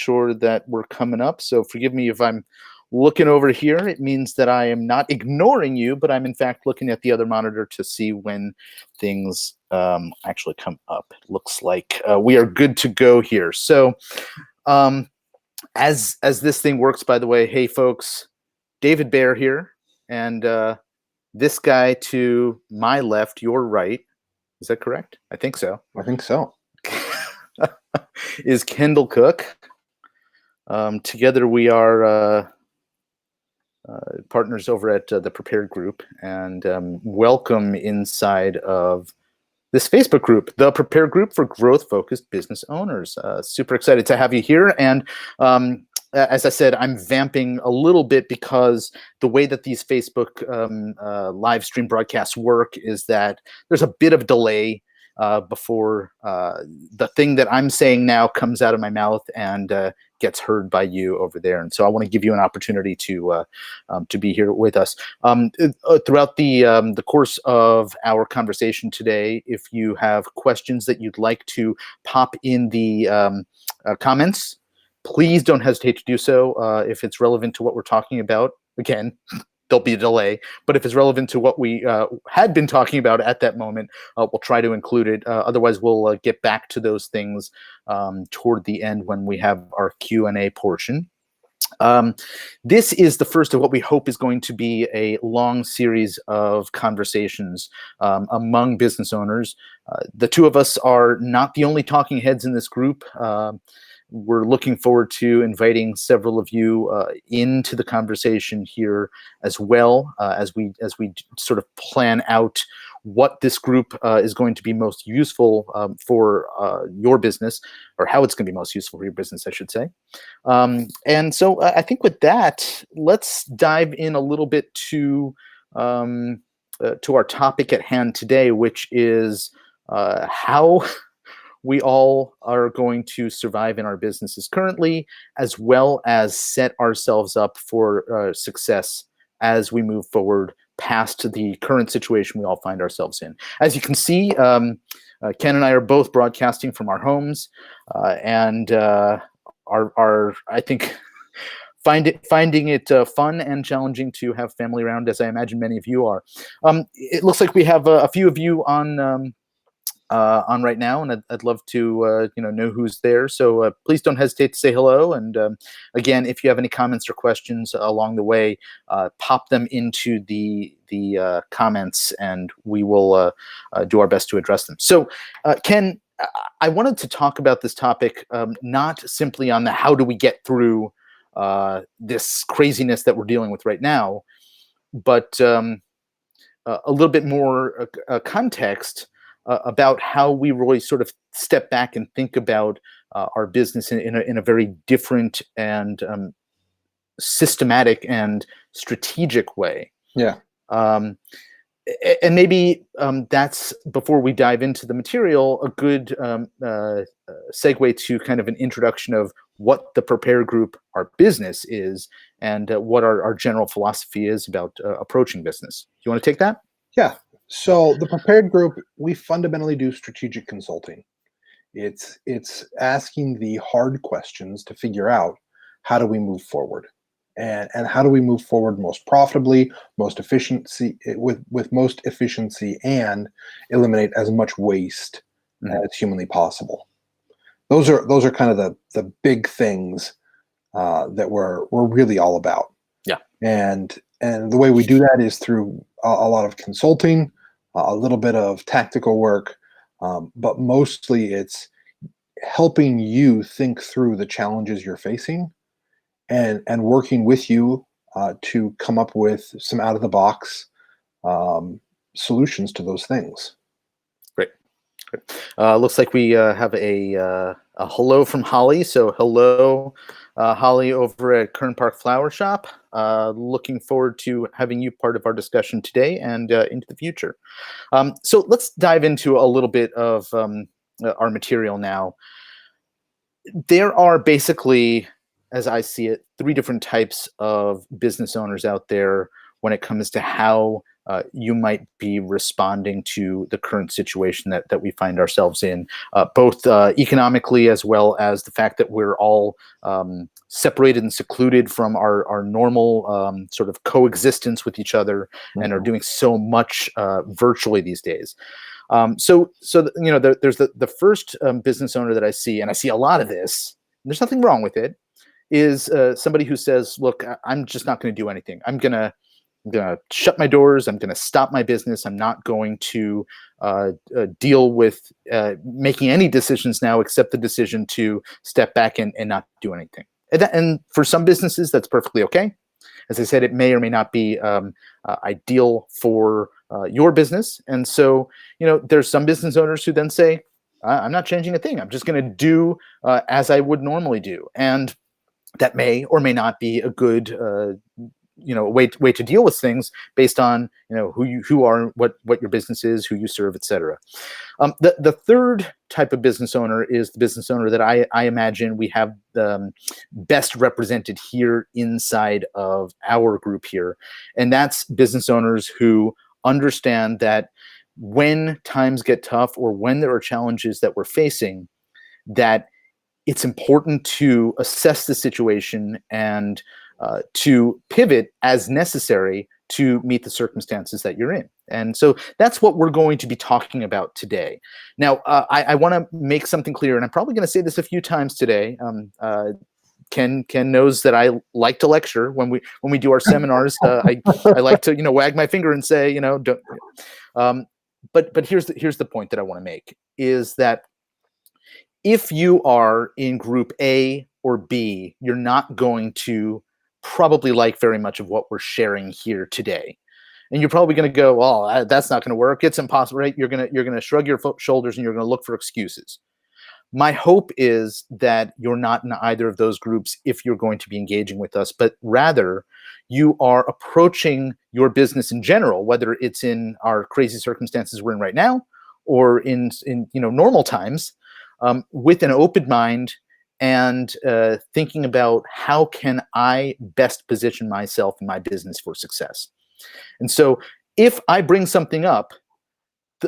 sure that we're coming up. So forgive me if I'm looking over here. It means that I am not ignoring you, but I'm in fact looking at the other monitor to see when things actually come up. It looks like we are good to go here. So as this thing works, by the way, hey folks, David Baer here, and this guy to my left, your right. Is that correct? I think so. I think so. Is Kendall Cook. Together we are partners over at the Prepared Group, and welcome inside of this Facebook group, the Prepared Group for Growth-Focused Business Owners. Super excited to have you here. And as I said, I'm vamping a little bit because the way that these Facebook live stream broadcasts work is that there's a bit of delay before the thing that I'm saying now comes out of my mouth and gets heard by you over there. And so I want to give you an opportunity to be here with us. Throughout the course of our conversation today, if you have questions that you'd like to pop in the comments, please don't hesitate to do so. If it's relevant to what we're talking about, again, there'll be a delay, but if it's relevant to what we had been talking about at that moment, we'll try to include it. Otherwise, we'll get back to those things toward the end when we have our Q&A portion. This is the first of what we hope is going to be a long series of conversations among business owners. The two of us are not the only talking heads in this group. We're looking forward to inviting several of you into the conversation here as well, as we sort of plan out what this group is going to be most useful for your business, or how it's going to be most useful for your business, I should say. And so I think with that, let's dive in a little bit to our topic at hand today, which is how we all are going to survive in our businesses currently, as well as set ourselves up for success as we move forward past the current situation we all find ourselves in. As you can see, Ken and I are both broadcasting from our homes, and are I think finding it fun and challenging to have family around, as I imagine many of you are. It looks like we have a few of you on right now, and I'd love to know who's there. So please don't hesitate to say hello. And again, if you have any comments or questions along the way, pop them into the comments, and we will do our best to address them. So Ken, I wanted to talk about this topic not simply on the how do we get through this craziness that we're dealing with right now, but a little bit more context about how we really sort of step back and think about our business in a very different and systematic and strategic way. Yeah. And maybe that's, before we dive into the material, a good segue to kind of an introduction of what the Prepare Group, our business, is, and what our general philosophy is about approaching business. Do you want to take that? Yeah. So the Prepared Group, we fundamentally do strategic consulting. It's asking the hard questions to figure out how do we move forward, and how do we move forward most profitably, most efficiency, with most efficiency, and eliminate as much waste as humanly possible. Those are kind of the big things that we're really all about. Yeah. And the way we do that is through a lot of consulting, a little bit of tactical work, but mostly it's helping you think through the challenges you're facing, and working with you to come up with some out of the box solutions to those things. Great. Looks like we have a hello from Holly. So hello, Holly, over at Kern Park Flower Shop. Looking forward to having you part of our discussion today and into the future. So let's dive into a little bit of our material now. There are basically, as I see it, three different types of business owners out there when it comes to how you might be responding to the current situation that we find ourselves in, both economically as well as the fact that we're all separated and secluded from our normal sort of coexistence with each other, and are doing so much virtually these days. There's the first business owner that I see, and I see a lot of this. And there's nothing wrong with it. Is somebody who says, "Look, I'm just not going to do anything. I'm gonna shut my doors. I'm gonna stop my business. I'm not going to deal with making any decisions now, except the decision to step back and not do anything." And for some businesses, that's perfectly okay. As I said, it may or may not be ideal for your business. And so, there's some business owners who then say, I'm not changing a thing. I'm just going to do as I would normally do. And that may or may not be a good way to deal with things based on who you are, what your business is, who you serve, etc. The third type of business owner is the business owner that I imagine we have best represented here inside of our group here, and that's business owners who understand that when times get tough or when there are challenges that we're facing, that it's important to assess the situation and to pivot as necessary to meet the circumstances that you're in. And so that's what we're going to be talking about today. Now, I want to make something clear, and I'm probably going to say this a few times today. Ken knows that I like to lecture when we do our seminars. I like to wag my finger and say don't. But here's the point that I want to make is that if you are in group A or B, you're not going to probably like very much of what we're sharing here today. And you're probably going to go, "Oh, that's not going to work. It's impossible," right? You're going to shrug your shoulders and you're going to look for excuses. My hope is that you're not in either of those groups if you're going to be engaging with us, but rather you are approaching your business in general, whether it's in our crazy circumstances we're in right now or in normal times, with an open mind and thinking about how can I best position myself and my business for success. And so if I bring something up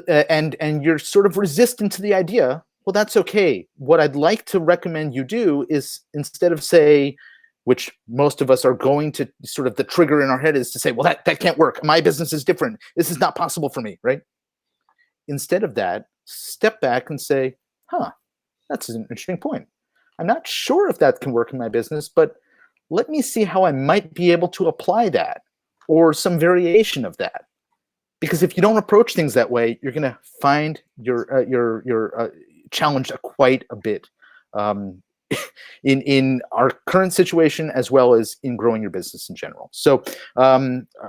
and you're sort of resistant to the idea, well, that's okay. What I'd like to recommend you do is, instead of say, which most of us are going to sort of, the trigger in our head is to say, well, that can't work. My business is different. This is not possible for me, right? Instead of that, step back and say, that's an interesting point. I'm not sure if that can work in my business, but let me see how I might be able to apply that or some variation of that. Because if you don't approach things that way, you're going to find you're challenged quite a bit in our current situation as well as in growing your business in general. So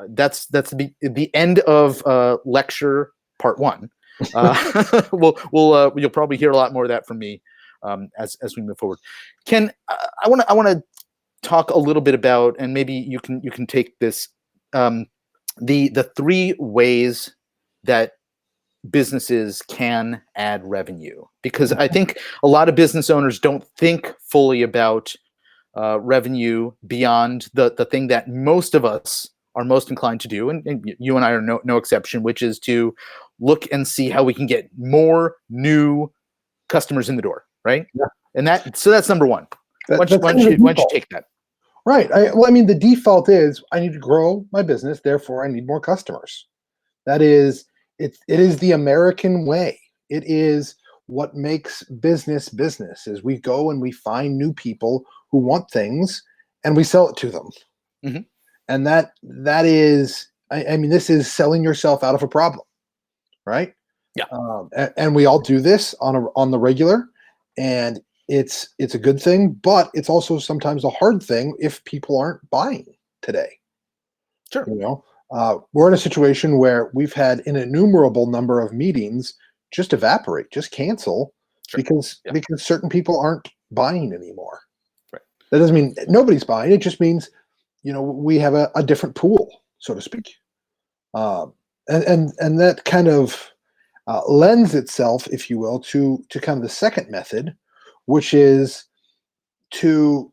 that's the end of lecture part one. You'll probably hear a lot more of that from me as we move forward. Ken, I want to talk a little bit about, and maybe you can take this, the three ways that businesses can add revenue, because I think a lot of business owners don't think fully about revenue beyond the thing that most of us are most inclined to do, and you and I are no exception, which is to look and see how we can get more new customers in the door, right? Yeah. And that's number one. Why don't you take that? Right. The default is I need to grow my business, therefore I need more customers. That is, it is the American way. It is what makes business business, is we go and we find new people who want things and we sell it to them. Mm-hmm. And that is, this is selling yourself out of a problem, right? Yeah. And we all do this on the regular, and it's a good thing, but it's also sometimes a hard thing if people aren't buying today. Sure. We're in a situation where we've had an innumerable number of meetings just evaporate, just cancel, sure. because certain people aren't buying anymore. Right. That doesn't mean nobody's buying. It just means, we have a different pool, so to speak. And that kind of lends itself, if you will, to kind of the second method, which is to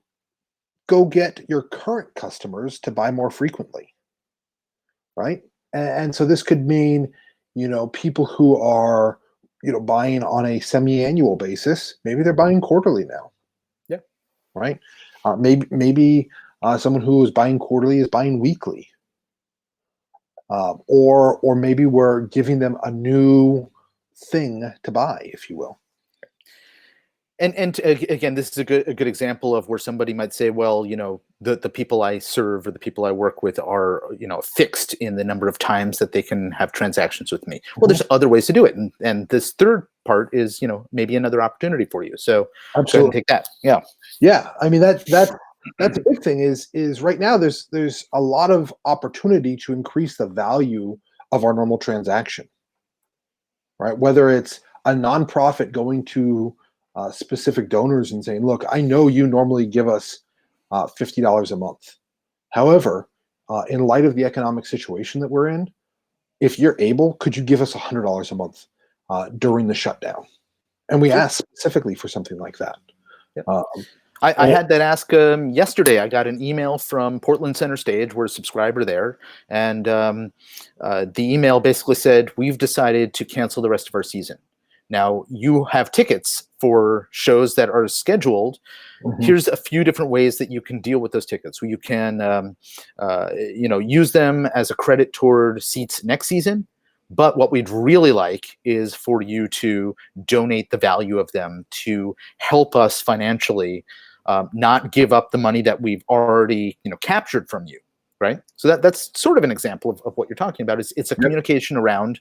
go get your current customers to buy more frequently, right? And so this could mean, people who are, buying on a semi-annual basis. Maybe they're buying quarterly now, Yeah. right? Maybe someone who is buying quarterly is buying weekly, or maybe we're giving them a new thing to buy, if you will. Again, this is a good example of where somebody might say, well, the people I serve or the people I work with are, fixed in the number of times that they can have transactions with me. Well, there's other ways to do it, and this third part is, maybe another opportunity for you. So go ahead and Absolutely. take that. Yeah. Yeah, I mean that's a big thing. Is right now there's a lot of opportunity to increase the value of our normal transaction, right? Whether it's a nonprofit going to specific donors and saying, "Look, I know you normally give us $50 a month. However, in light of the economic situation that we're in, if you're able, could you give us $100 a month during the shutdown?" And we Sure. asked specifically for something like that. Yeah. Um, I had that ask yesterday. I got an email from Portland Center Stage. We're a subscriber there. And the email basically said, we've decided to cancel the rest of our season. Now, you have tickets for shows that are scheduled. mhm. Here's a few different ways that you can deal with those tickets. You can use them as a credit toward seats next season. But what we'd really like is for you to donate the value of them to help us financially, not give up the money that we've already captured from you, right? So that's sort of an example of what you're talking about. It's a Yep. communication around,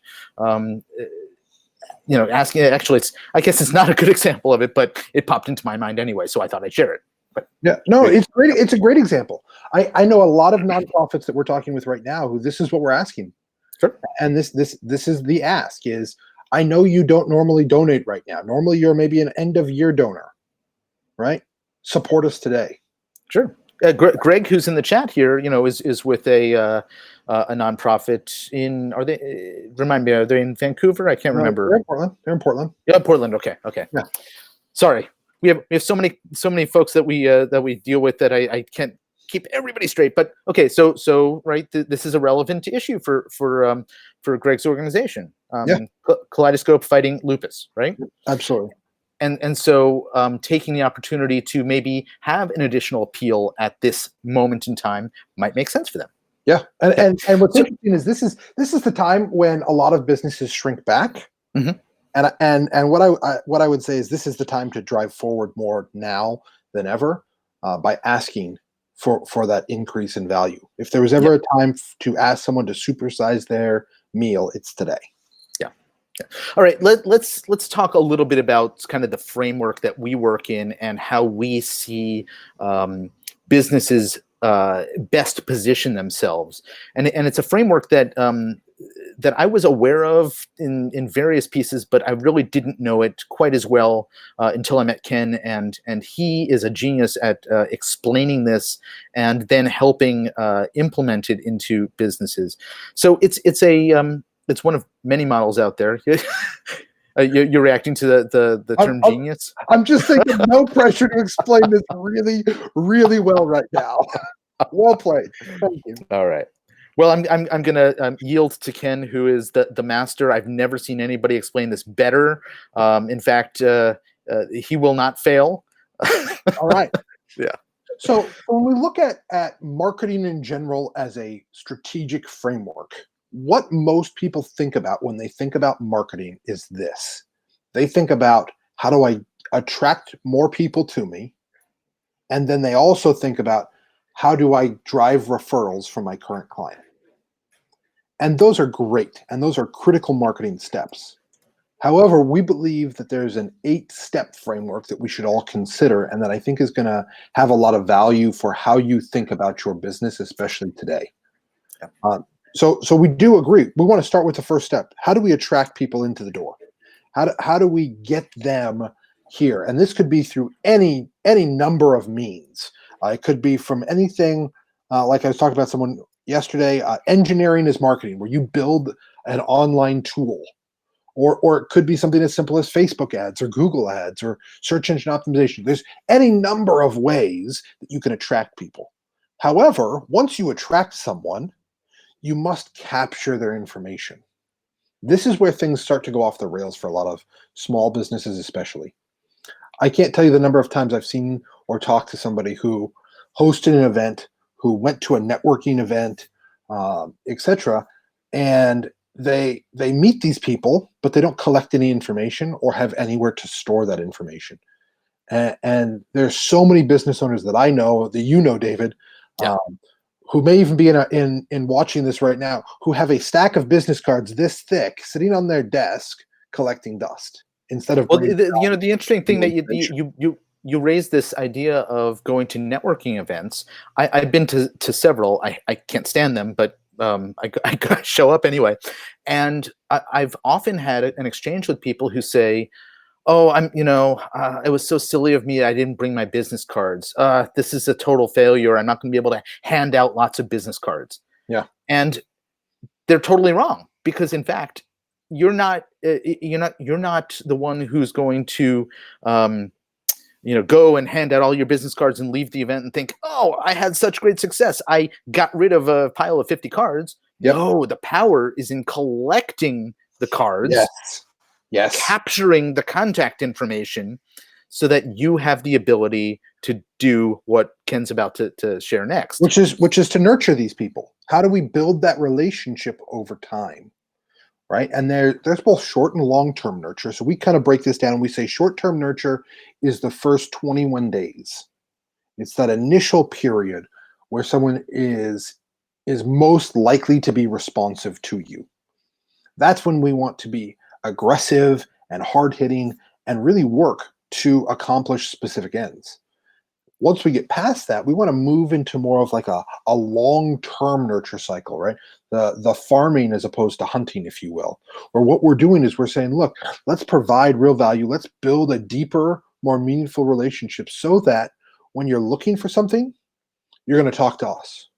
asking. Actually, I guess it's not a good example of it, but it popped into my mind anyway, so I thought I'd share it. But Yeah, no, it's great. It's a great example. I know a lot of nonprofits that we're talking with right now who this is what we're asking, sure. and this is the ask is, I know you don't normally donate right now. Normally, you're maybe an end of year donor, right? Support us today. Sure. Greg, who's in the chat here, is with a nonprofit in. Are they? Remind me, are they in Vancouver? I can't remember. They're in Portland. They're in Portland. Yeah, Portland. Okay. Yeah. Sorry, we have so many folks that we deal with that I can't keep everybody straight. But okay, so right, this is a relevant issue for Greg's organization. Yeah. Kaleidoscope Fighting Lupus, right? Absolutely. And so taking the opportunity to maybe have an additional appeal at this moment in time might make sense for them. Yeah, and what's interesting is this is the time when a lot of businesses shrink back, Mhm. and what I would say is this is the time to drive forward more now than ever by asking for that increase in value. If there was ever a time to ask someone to supersize their meal, it's today. All right, let's talk a little bit about kind of the framework that we work in and how we see businesses best position themselves. And it's a framework that that I was aware of in various pieces, but I really didn't know it quite as well until I met Ken, and he is a genius at explaining this and then helping implement it into businesses. So it's one of many models out there. You're reacting to the term genius? I'm just thinking, no pressure to explain this really, really well right now. Well played. Thank you. All right. Well, I'm gonna yield to Ken, who is the master. I've never seen anybody explain this better. In fact, he will not fail. All right. Yeah. So when we look at marketing in general as a strategic framework, what most people think about when they think about marketing is this. They think about, how do I attract more people to me? And then they also think about, how do I drive referrals from my current client? And those are great. And those are critical marketing steps. However, we believe that there's an 8-step framework that we should all consider, and that I think is going to have a lot of value for how you think about your business, especially today. Yeah. So we do agree. We want to start with the first step. How do we attract people into the door? How do we get them here? And this could be through any number of means. It could be from anything, like I was talking about someone yesterday, engineering is marketing, where you build an online tool. Or it could be something as simple as Facebook ads or Google ads or search engine optimization. There's any number of ways that you can attract people. However, once you attract someone, you must capture their information. This is where things start to go off the rails for a lot of small businesses, especially. I can't tell you the number of times I've seen or talked to somebody who hosted an event, who went to a networking event, etc., and they meet these people, but they don't collect any information or have anywhere to store that information. And there's so many business owners that I know, that you know, David, Yeah. who may even be in watching this right now, who have a stack of business cards this thick sitting on their desk collecting dust instead of Well, bringing the interesting thing that information. you raised this idea of going to networking events. I've been to several. I can't stand them, but I show up anyway. And I've often had an exchange with people who say, "Oh, it was so silly of me. I didn't bring my business cards. This is a total failure. I'm not going to be able to hand out lots of business cards." Yeah. And they're totally wrong, because in fact, you're not the one who's going to go and hand out all your business cards and leave the event and think, "Oh, I had such great success. I got rid of a pile of 50 cards." Yep. No, the power is in collecting the cards, Yes. capturing the contact information, so that you have the ability to do what Ken's about to share next. Which is to nurture these people. How do we build that relationship over time? Right. And there's both short and long-term nurture. So we kind of break this down and we say short-term nurture is the first 21 days. It's that initial period where someone is most likely to be responsive to you. That's when we want to be aggressive and hard-hitting and really work to accomplish specific ends. Once we get past that, we want to move into more of like a long-term nurture cycle, right? The farming as opposed to hunting, if you will. Or what we're doing is we're saying, look, let's provide real value. Let's build a deeper, more meaningful relationship so that when you're looking for something, you're going to talk to us,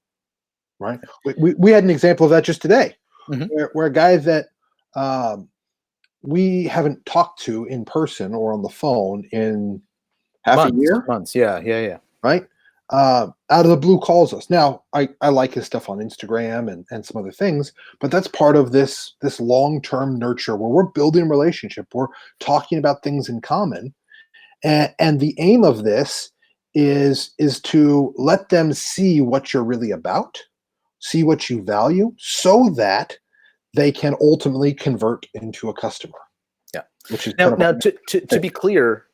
right? We had an example of that just today, Mhm. where a guy that we haven't talked to in person or on the phone in half a year, Months. Yeah. right? Out of the blue calls us. Now, I like his stuff on Instagram and some other things, but that's part of this long-term nurture where we're building a relationship. We're talking about things in common. And the aim of this is to let them see what you're really about, see what you value, so that they can ultimately convert into a customer. Yeah. Which is Now, kind of to be clear,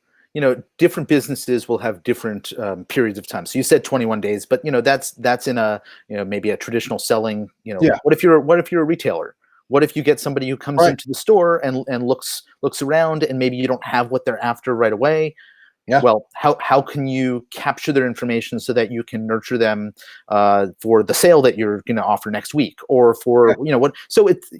different businesses will have different periods of time. So you said 21 days, but that's in a maybe a traditional selling. Yeah. What if you're a retailer? What if you get somebody who comes Right. into the store and looks around, and maybe you don't have what they're after right away? Yeah. Well, how can you capture their information so that you can nurture them for the sale that you're going to offer next week, or for what? So it's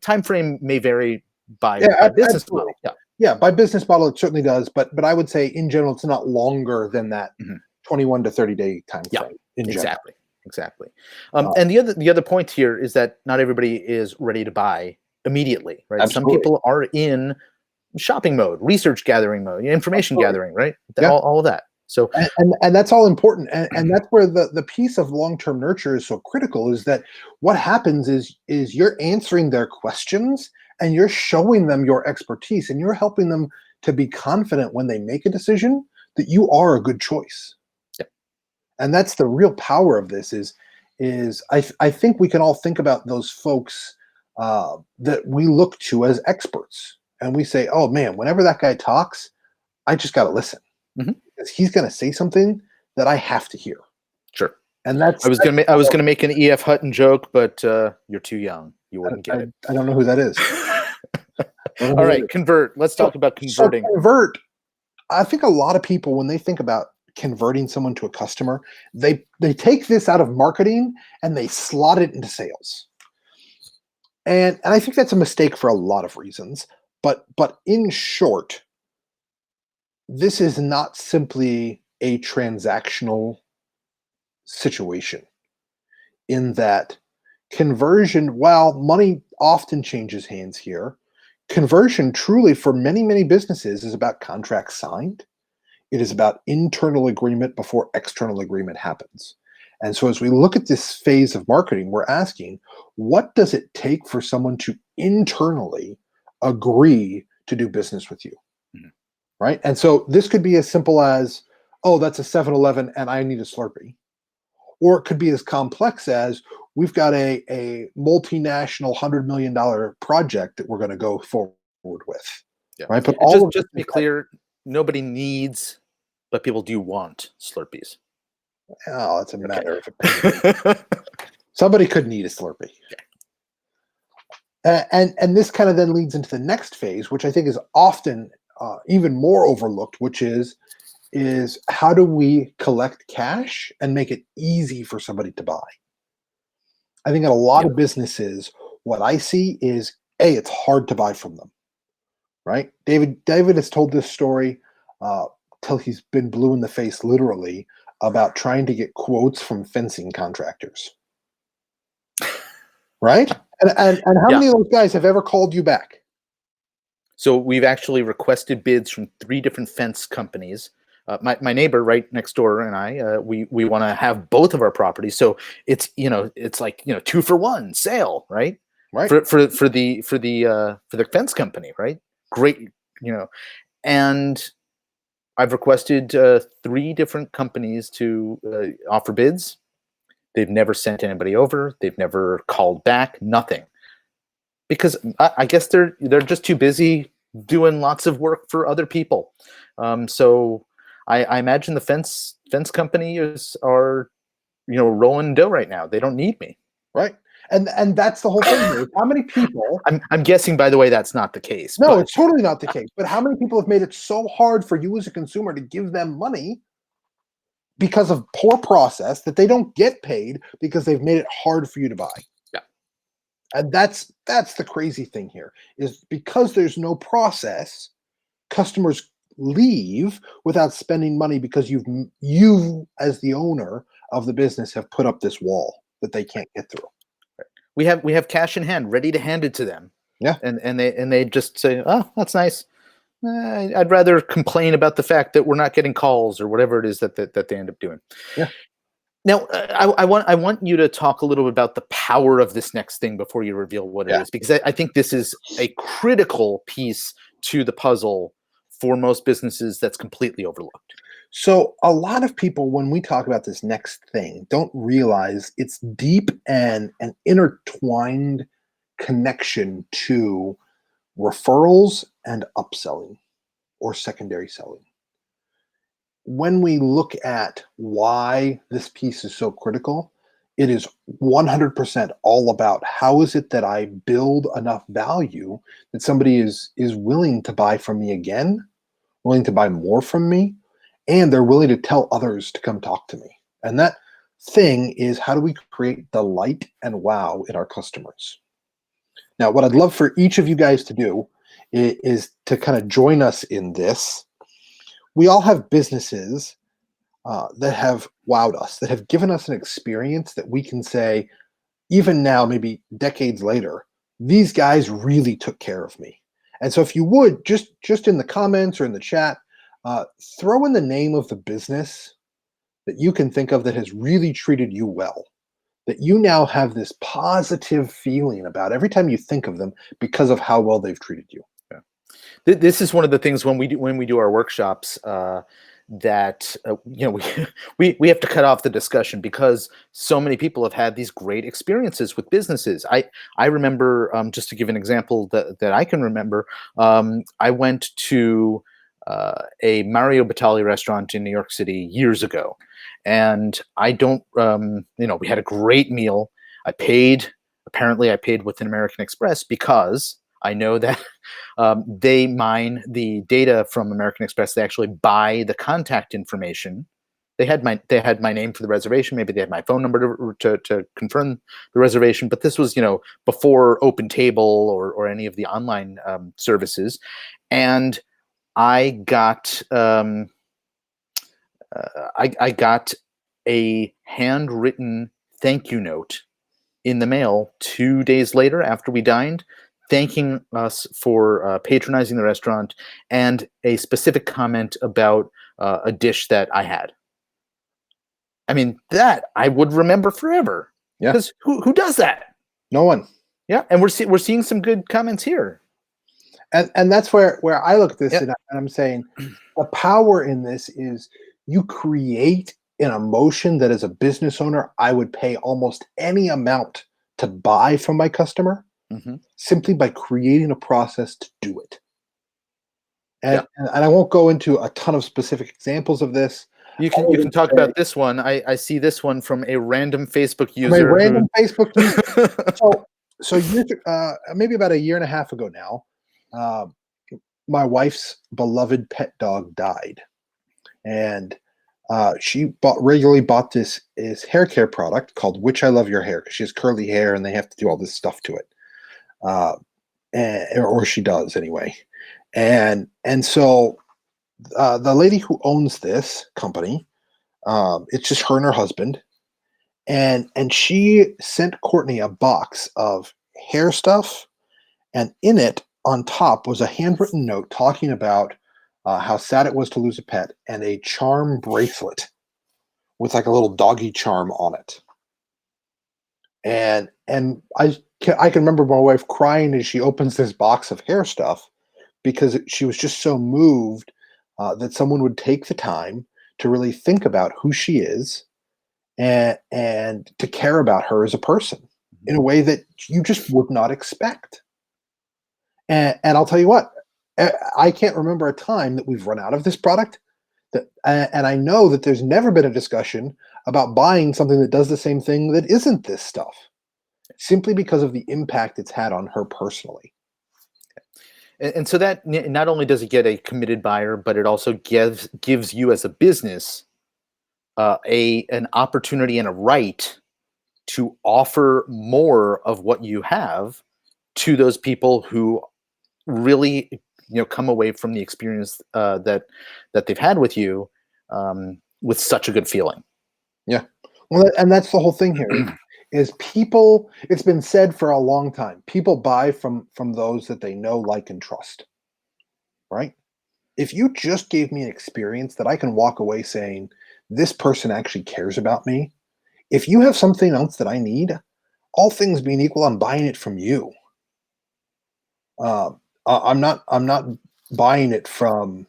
time frame may vary by business absolutely. model. Yeah, by business model, it certainly does. But I would say in general, it's not longer than that Mhm. 21 to 30-day time Yeah, frame in general. exactly. And the other point here is that not everybody is ready to buy immediately, right? Some Absolutely. people are in shopping mode, research gathering mode, information Absolutely. gathering, right? Yeah. All of that. So And that's all important. And that's where the piece of long-term nurture is so critical, is that what happens is you're answering their questions and you're showing them your expertise and you're helping them to be confident when they make a decision that you are a good choice. Yeah. And that's the real power of this is I think we can all think about those folks that we look to as experts. And we say, oh man, whenever that guy talks, I just got to listen. Mhm. Because he's going to say something that I have to hear. Sure. And that's I was gonna make an E.F. Hutton joke, but you're too young. You wouldn't get it. I don't know who that is. All right, convert. Let's talk about converting. So convert. I think a lot of people, when they think about converting someone to a customer, they take this out of marketing and they slot it into sales. And I think that's a mistake for a lot of reasons. But in short, this is not simply a transactional situation, in that conversion, while money often changes hands here, conversion truly for many, many businesses is about contracts signed. It is about internal agreement before external agreement happens. And so as we look at this phase of marketing, we're asking, what does it take for someone to internally agree to do business with you? Mhm. Right? And so this could be as simple as, oh, that's a 7-Eleven and I need a Slurpee. Or it could be as complex as we've got a multinational $100 million project that we're going to go forward with. Yeah. Right. But And all of just to this be clear, nobody needs, but people do want Slurpees. oh, it's a Okay. matter of opinion. Somebody could need a Slurpee. And this kind of then leads into the next phase, which I think is often even more overlooked, which is how do we collect cash and make it easy for somebody to buy? I think in a lot Yeah. of businesses, what I see is it's hard to buy from them, right? David has told this story till he's been blue in the face, literally, about trying to get quotes from fencing contractors, right? And how Yeah. many of those guys have ever called you back? So we've actually requested bids from 3 different fence companies. My neighbor right next door and I, we want to have both of our properties. So it's like 2 for 1 sale, right? Right. For the fence company, right? Great, and I've requested 3 different companies to offer bids. They've never sent anybody over. They've never called back. Nothing, because I guess they're just too busy doing lots of work for other people. So I imagine the fence company are rolling dough right now. They don't need me. Right. And that's the whole thing here. How many people I'm guessing, by the way, that's not the case. No, but it's totally not the case. But how many people have made it so hard for you as a consumer to give them money because of poor process that they don't get paid because they've made it hard for you to buy? Yeah. And that's the crazy thing here is because there's no process, customers leave without spending money because you as the owner of the business have put up this wall that they can't get through. we have cash in hand, ready to hand it to them. Yeah. And they just say, "Oh, that's nice." I'd rather complain about the fact that we're not getting calls or whatever it is that they end up doing. Yeah. Now, I want you to talk a little bit about the power of this next thing before you reveal what it Yeah. is, because I think this is a critical piece to the puzzle for most businesses that's completely overlooked. So, a lot of people, when we talk about this next thing, don't realize its deep and an intertwined connection to referrals and upselling or secondary selling. When we look at why this piece is so critical, it is 100% all about how is it that I build enough value that somebody is willing to buy from me again, willing to buy more from me, and they're willing to tell others to come talk to me. And that thing is how do we create delight and wow in our customers? Now, what I'd love for each of you guys to do is to kind of join us in this. We all have businesses that have wowed us, that have given us an experience that we can say, even now, maybe decades later, these guys really took care of me. And so if you would, just in the comments or in the chat, throw in the name of the business that you can think of that has really treated you well, that you now have this positive feeling about every time you think of them because of how well they've treated you. Yeah. This is one of the things when we do our workshops, that we have to cut off the discussion because so many people have had these great experiences with businesses. I remember, just to give an example that I can remember, I went to a Mario Batali restaurant in New York City years ago, and I don't we had a great meal. Apparently I paid with an American Express because I know that they mine the data from American Express. They actually buy the contact information. They had my name for the reservation. Maybe they had my phone number to confirm the reservation. But this was before Open Table or any of the online services, and I got I got a handwritten thank you note in the mail 2 days later after we dined, thanking us for patronizing the restaurant and a specific comment about a dish that I had. I mean, that I would remember forever. Yeah. Because who does that? No one. Yeah, and we're seeing some good comments here. And that's where I look at this Yep. and I'm saying the power in this is you create an emotion that as a business owner I would pay almost any amount to buy from my customer Hmm. simply by creating a process to do it. Yeah. And I won't go into a ton of specific examples of this. You can other you than can talk say, about this one. I see this one from a random Facebook from a user random Facebook user. who So maybe about a year and a half ago now, uh, my wife's beloved pet dog died, and she regularly bought this hair care product called "Which I Love Your Hair" because she has curly hair and they have to do all this stuff to it, uh, or she does anyway. And so the lady who owns this company, it's just her and her husband, and she sent Courtney a box of hair stuff, and in it on top was a handwritten note talking about how sad it was to lose a pet and a charm bracelet with like a little doggy charm on it. And I can remember my wife crying as she opens this box of hair stuff because she was just so moved that someone would take the time to really think about who she is and to care about her as a person in a way that you just would not expect. And I'll tell you what, I can't remember a time that we've run out of this product. And I know that there's never been a discussion about buying something that does the same thing that isn't this stuff, simply because of the impact it's had on her personally. and so that not only does it get a committed buyer, but it also gives you as a business a an opportunity and a right to offer more of what you have to those people who really come away from the experience that they've had with you with such a good feeling. Yeah. Well, and that's the whole thing here is people, it's been said for a long time. People buy from those that they know, like, and trust. Right? If you just gave me an experience that I can walk away saying, this person actually cares about me. If you have something else that I need, all things being equal, I'm buying it from you. I'm not buying it from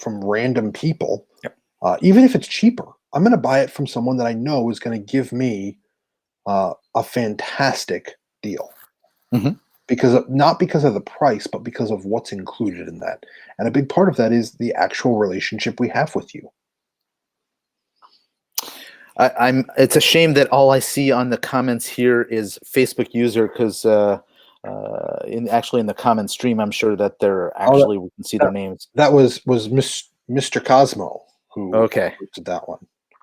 random people. Yep. Even if it's cheaper, I'm going to buy it from someone that I know is going to give me a fantastic deal. Mhm. Not because of the price, but because of what's included in that. And a big part of that is the actual relationship we have with you. I'm. It's a shame that all I see on the comments here is Facebook user because in the comment stream, I'm sure that they're actually we can see their names. That was Mr. Cosmo who Okay, did that one.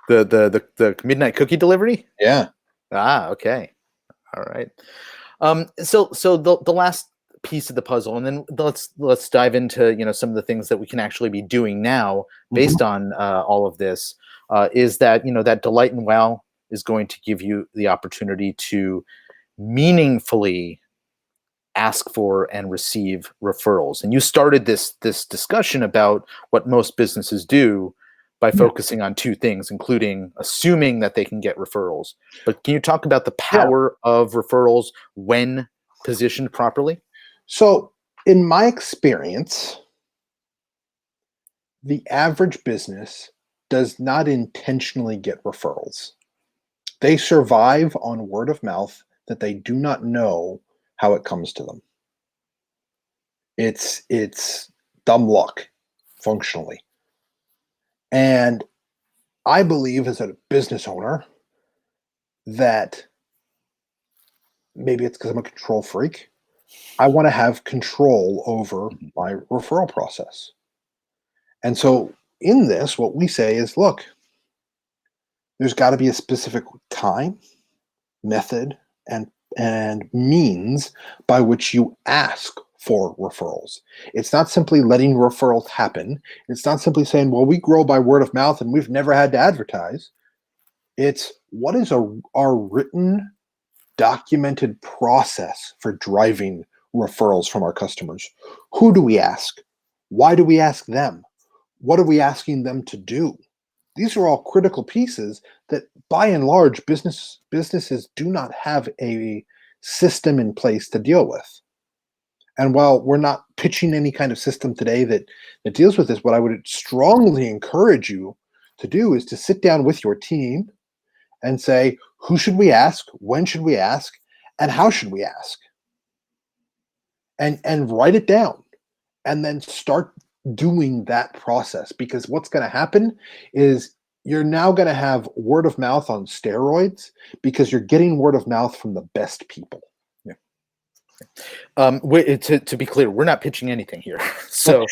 the midnight cookie delivery. Yeah. Ah, okay, all right. So the last piece of the puzzle, and then let's dive into some of the things that we can actually be doing now based on all of this. Is that that delight and wow is going to give you the opportunity to meaningfully ask for and receive referrals. And you started this discussion about what most businesses do by focusing on two things, including assuming that they can get referrals. But can you talk about the power of referrals when positioned properly? So, in my experience, the average business does not intentionally get referrals. They survive on word of mouth that they do not know how it comes to them. It's dumb luck, functionally. And I believe as a business owner that maybe it's because I'm a control freak. I want to have control over my referral process. And so in this, what we say is, look, there's got to be a specific time, method, and means by which you ask for referrals. It's not simply letting referrals happen. It's not simply saying, well, we grow by word of mouth and we've never had to advertise. It's what is our written, documented process for driving referrals from our customers? Who do we ask? Why do we ask them? What are we asking them to do? These are all critical pieces that, by and large, businesses do not have a system in place to deal with. And while we're not pitching any kind of system today that deals with this, what I would strongly encourage you to do is to sit down with your team and say, who should we ask? When should we ask? And how should we ask? And write it down and then start doing that process, because what's going to happen is you're now going to have word of mouth on steroids because you're getting word of mouth from the best people. To be clear, we're not pitching anything here. So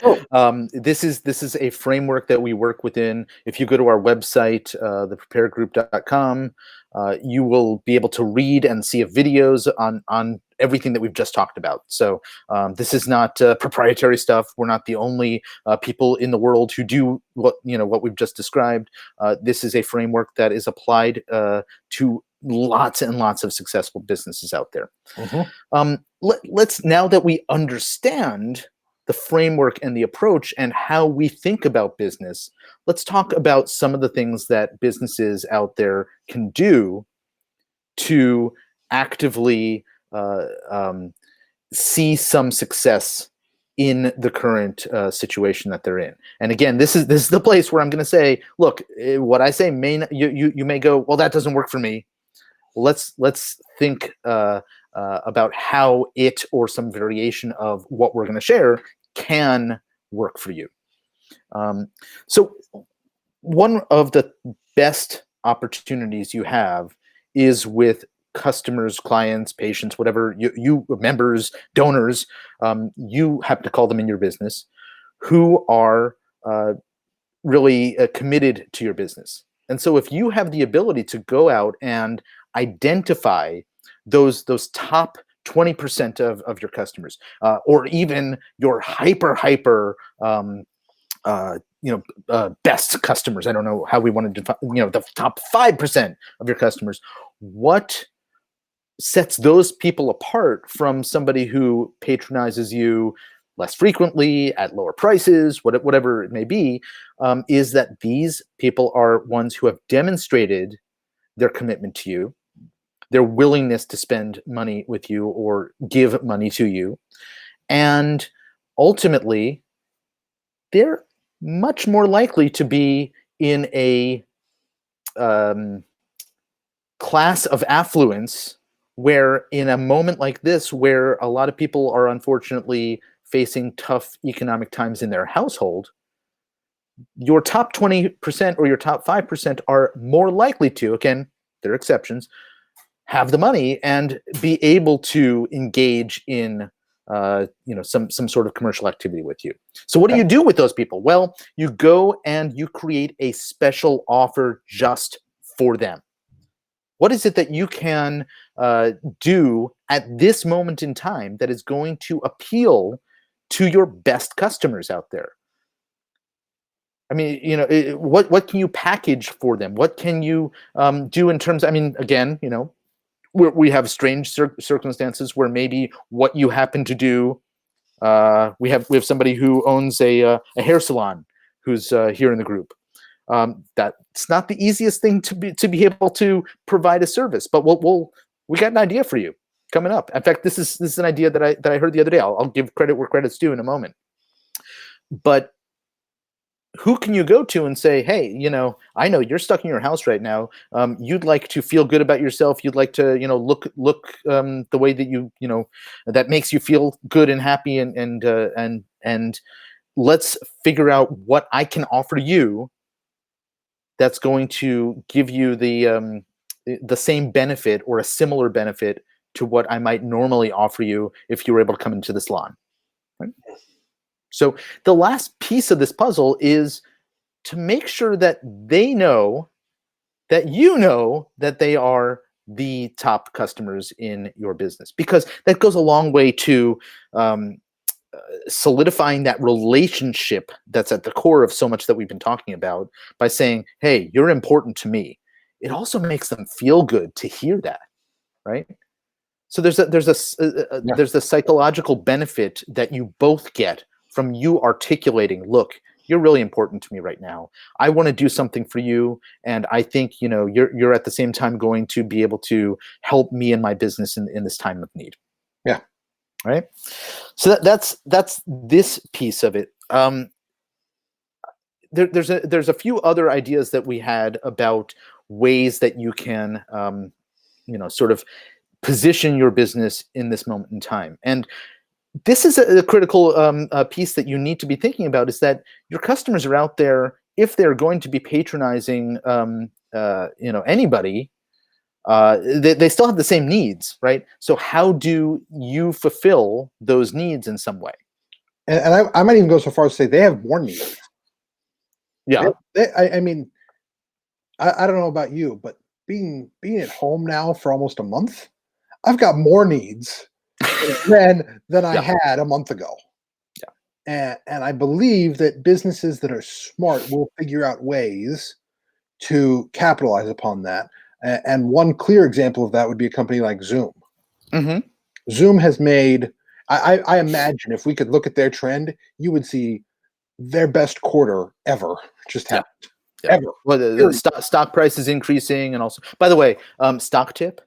this is a framework that we work within. If you go to our website, thepreparegroup.com, you will be able to read and see videos on everything that we've just talked about. So this is not proprietary stuff. We're not the only people in the world who do what we've just described. This is a framework that is applied to lots and lots of successful businesses out there. Let's, now that we understand the framework and the approach and how we think about business, let's talk about some of the things that businesses out there can do to actively see some success in the current situation that they're in. And again, this is the place where I'm going to say, look, what I say may not, you may go, well, that doesn't work for me. Let's think about how it or some variation of what we're going to share can work for you. So one of the best opportunities you have is with customers, clients, patients, whatever you members, donors, you happen to call them in your business, who are really committed to your business. And so if you have the ability to go out and identify those top 20% of your customers, or even your hyper best customers. I don't know how we want to define, the top 5% of your customers. What sets those people apart from somebody who patronizes you less frequently at lower prices, whatever it may be, is that these people are ones who have demonstrated their commitment to you, their willingness to spend money with you or give money to you. And ultimately, they're much more likely to be in a class of affluence where, in a moment like this, where a lot of people are unfortunately facing tough economic times in their household, your top 20% or your top 5% are more likely to, again, there are exceptions, have the money and be able to engage in some sort of commercial activity with you. So what do you do with those people? Well, you go and you create a special offer just for them. What is it that you can do at this moment in time that is going to appeal to your best customers out there? I mean, what can you package for them? What can you do in terms? I mean, again, we have strange circumstances where maybe what you happen to do. We have somebody who owns a hair salon who's here in the group. That's not the easiest thing to be able to provide a service, but we got an idea for you coming up. In fact, this is an idea that I heard the other day. I'll give credit where credit's due in a moment. But who can you go to and say, hey, I know you're stuck in your house right now. You'd like to feel good about yourself. You'd like to, look the way that that makes you feel good and happy. And let's figure out what I can offer you that's going to give you the same benefit or a similar benefit to what I might normally offer you if you were able to come into the salon. Right? So the last piece of this puzzle is to make sure that they know that that they are the top customers in your business, because that goes a long way to solidifying that relationship that's at the core of so much that we've been talking about by saying, hey, you're important to me. It also makes them feel good to hear that, right? So there's a psychological benefit that you both get from you articulating, look, you're really important to me right now. I want to do something for you, and I think you're at the same time going to be able to help me and my business in this time of need. Yeah. Right. So that's this piece of it. There's a few other ideas that we had about ways that you can sort of position your business in this moment in time. And this is a critical piece that you need to be thinking about, is that your customers are out there. If they're going to be patronizing anybody, they still have the same needs, right? So how do you fulfill those needs in some way? And I might even go so far as to say they have more needs. Yeah. I mean, I don't know about you, but being at home now for almost a month, I've got more needs than I had a month ago. Yeah. And I believe that businesses that are smart will figure out ways to capitalize upon that. And one clear example of that would be a company like Zoom. Mm-hmm. Zoom has made, I imagine if we could look at their trend, you would see their best quarter ever just happened. Yeah. Ever. Well, the stock price is increasing, and also, by the way, stock tip.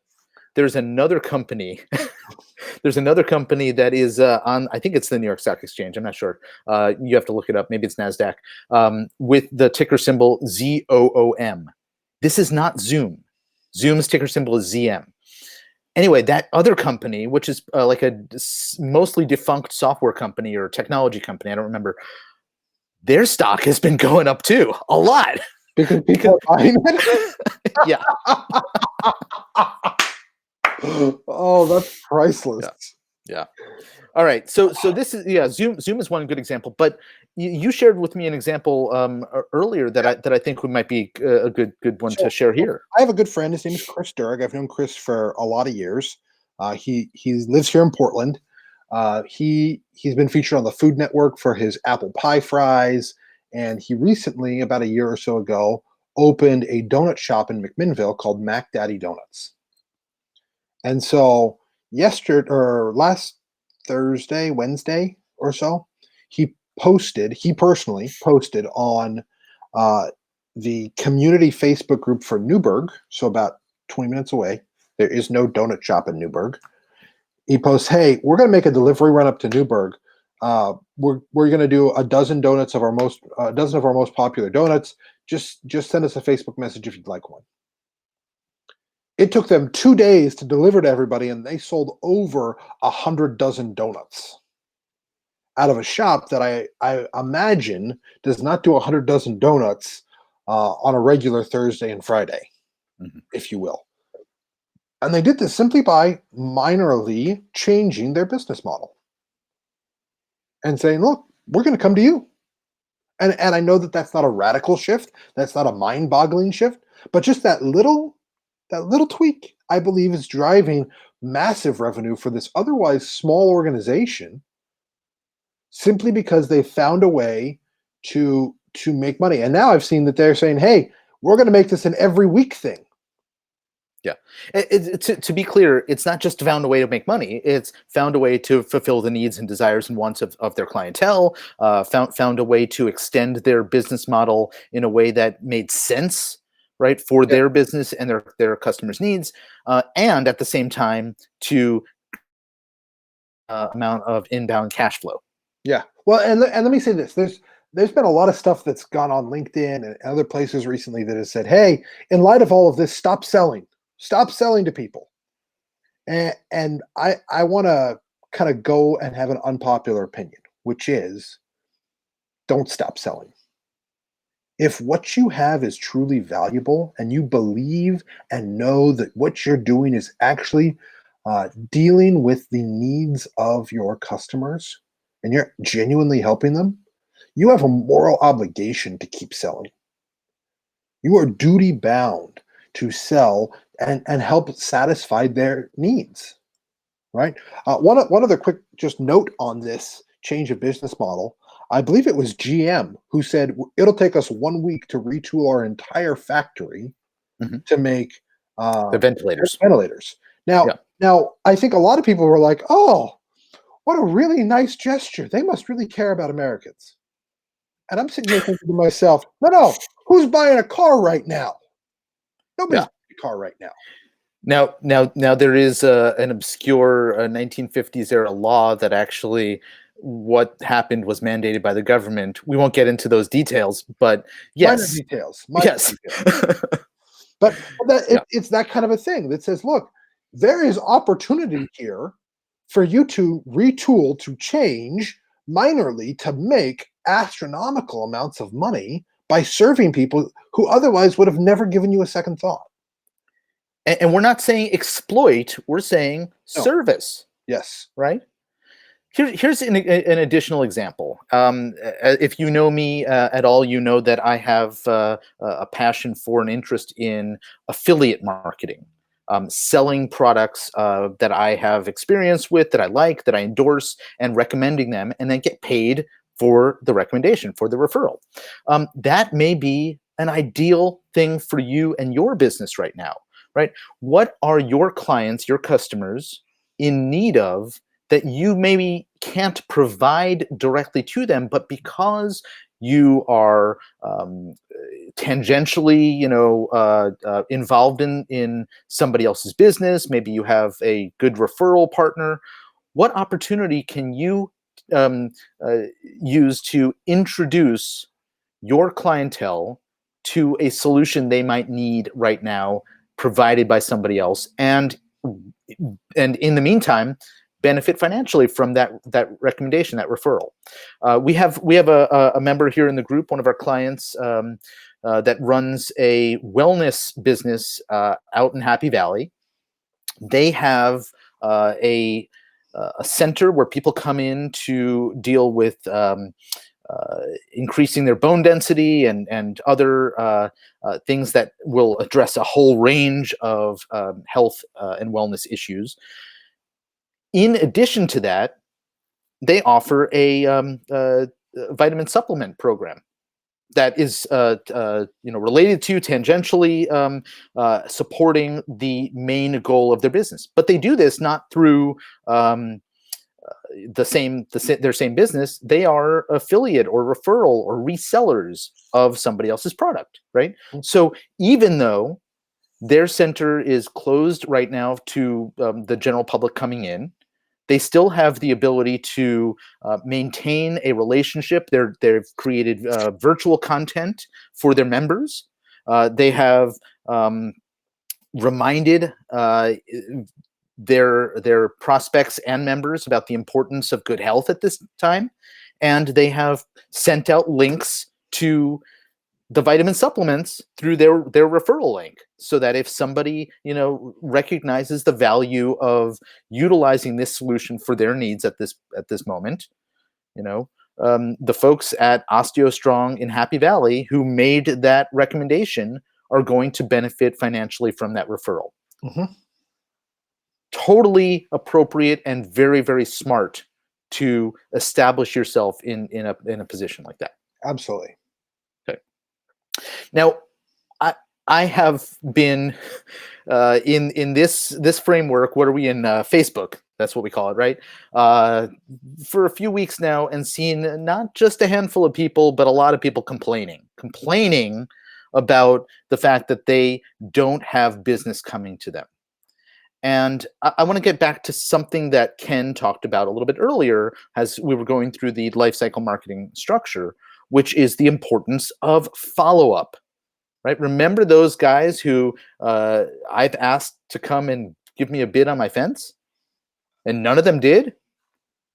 There's another company. There's another company that is on. I think it's the New York Stock Exchange. I'm not sure. You have to look it up. Maybe it's Nasdaq. With the ticker symbol ZOOM. This is not Zoom. Zoom's ticker symbol is ZM. Anyway, that other company, which is like a mostly defunct software company or technology company, I don't remember. Their stock has been going up too, a lot. Because people are buying it? Yeah. Oh, that's priceless. Yeah. All right. So this is Zoom is one good example, but you shared with me an example earlier that I think might be a good one to share here. I have a good friend. His name is Chris Durg. I've known Chris for a lot of years. He lives here in Portland. He's been featured on the Food Network for his apple pie fries, and he recently, about a year or so ago, opened a donut shop in McMinnville called Mac Daddy Donuts. And so last Thursday, Wednesday or so, he personally posted on the community Facebook group for Newburgh, so about 20 minutes away. There is no donut shop in Newburgh. He posts, "Hey, we're going to make a delivery run up to Newburgh. We're going to do a dozen of our most popular donuts. Just send us a Facebook message if you'd like one." It took them 2 days to deliver to everybody, and they sold over 100 dozen donuts out of a shop that I imagine does not do 100 dozen donuts on a regular Thursday and Friday, if you will. And they did this simply by minorly changing their business model and saying, "Look, we're going to come to you." And I know that that's not a radical shift, that's not a mind-boggling shift, but just that little tweak, I believe, is driving massive revenue for this otherwise small organization, simply because they found a way to make money. And now I've seen that they're saying, "Hey, we're going to make this an every week thing." Yeah. To be clear, it's not just found a way to make money. It's found a way to fulfill the needs and desires and wants of their clientele, found a way to extend their business model in a way that made sense, right, for their business and their customers' needs, and at the same time to amount of inbound cash flow. Yeah. Well, and let me say this: there's been a lot of stuff that's gone on LinkedIn and other places recently that has said, "Hey, in light of all of this, stop selling to people." And I want to kind of go and have an unpopular opinion, which is, don't stop selling. If what you have is truly valuable and you believe and know that what you're doing is actually dealing with the needs of your customers and you're genuinely helping them, you have a moral obligation to keep selling. You are duty bound to sell and help satisfy their needs, right? One other quick just note on this change of business model. I believe it was GM who said it'll take us 1 week to retool our entire factory to make The ventilators. Now, I think a lot of people were like, "Oh, what a really nice gesture. They must really care about Americans." And I'm sitting here thinking to myself, no, who's buying a car right now? Nobody's Yeah. buying a car right now. Now, there is an obscure 1950s era law that actually what happened was mandated by the government. We won't get into those details, but Minor yes, details. yes, But yeah, it's that kind of a thing that says, look, there is opportunity here for you to retool, to change minorly, to make astronomical amounts of money by serving people who otherwise would have never given you a second thought. and we're not saying exploit. We're saying No. service, Yes. right? Here's an additional example. If you know me at all, you know that I have a passion for and interest in affiliate marketing, selling products that I have experience with, that I like, that I endorse, and recommending them, and then get paid for the recommendation, for the referral. That may be an ideal thing for you and your business right now, right? What are your clients, your customers in need of that you maybe can't provide directly to them, but because you are tangentially, involved in somebody else's business, maybe you have a good referral partner. What opportunity can you um, uh, use to introduce your clientele to a solution they might need right now, provided by somebody else, and in the meantime benefit financially from that recommendation, that referral. We have a member here in the group, one of our clients, that runs a wellness business out in Happy Valley. They have a center where people come in to deal with increasing their bone density and other things that will address a whole range of health and wellness issues. In addition to that, they offer a vitamin supplement program that is related to, tangentially, supporting the main goal of their business. But they do this not through their same business. They are affiliate or referral or resellers of somebody else's product, right? So even though their center is closed right now to the general public coming in, they still have the ability to maintain a relationship. They've created virtual content for their members. They have reminded their prospects and members about the importance of good health at this time, and they have sent out links to the vitamin supplements through their referral link, so that if somebody recognizes the value of utilizing this solution for their needs at this moment, the folks at OsteoStrong in Happy Valley who made that recommendation are going to benefit financially from that referral. Mm-hmm. Totally appropriate and very, very smart to establish yourself in a position like that. Absolutely. Now, I have been in this framework. What are we in? Facebook. That's what we call it, right? For a few weeks now, and seen not just a handful of people, but a lot of people complaining about the fact that they don't have business coming to them. And I want to get back to something that Ken talked about a little bit earlier as we were going through the life cycle marketing structure, which is the importance of follow-up, right? Remember those guys who I've asked to come and give me a bid on my fence, and none of them did?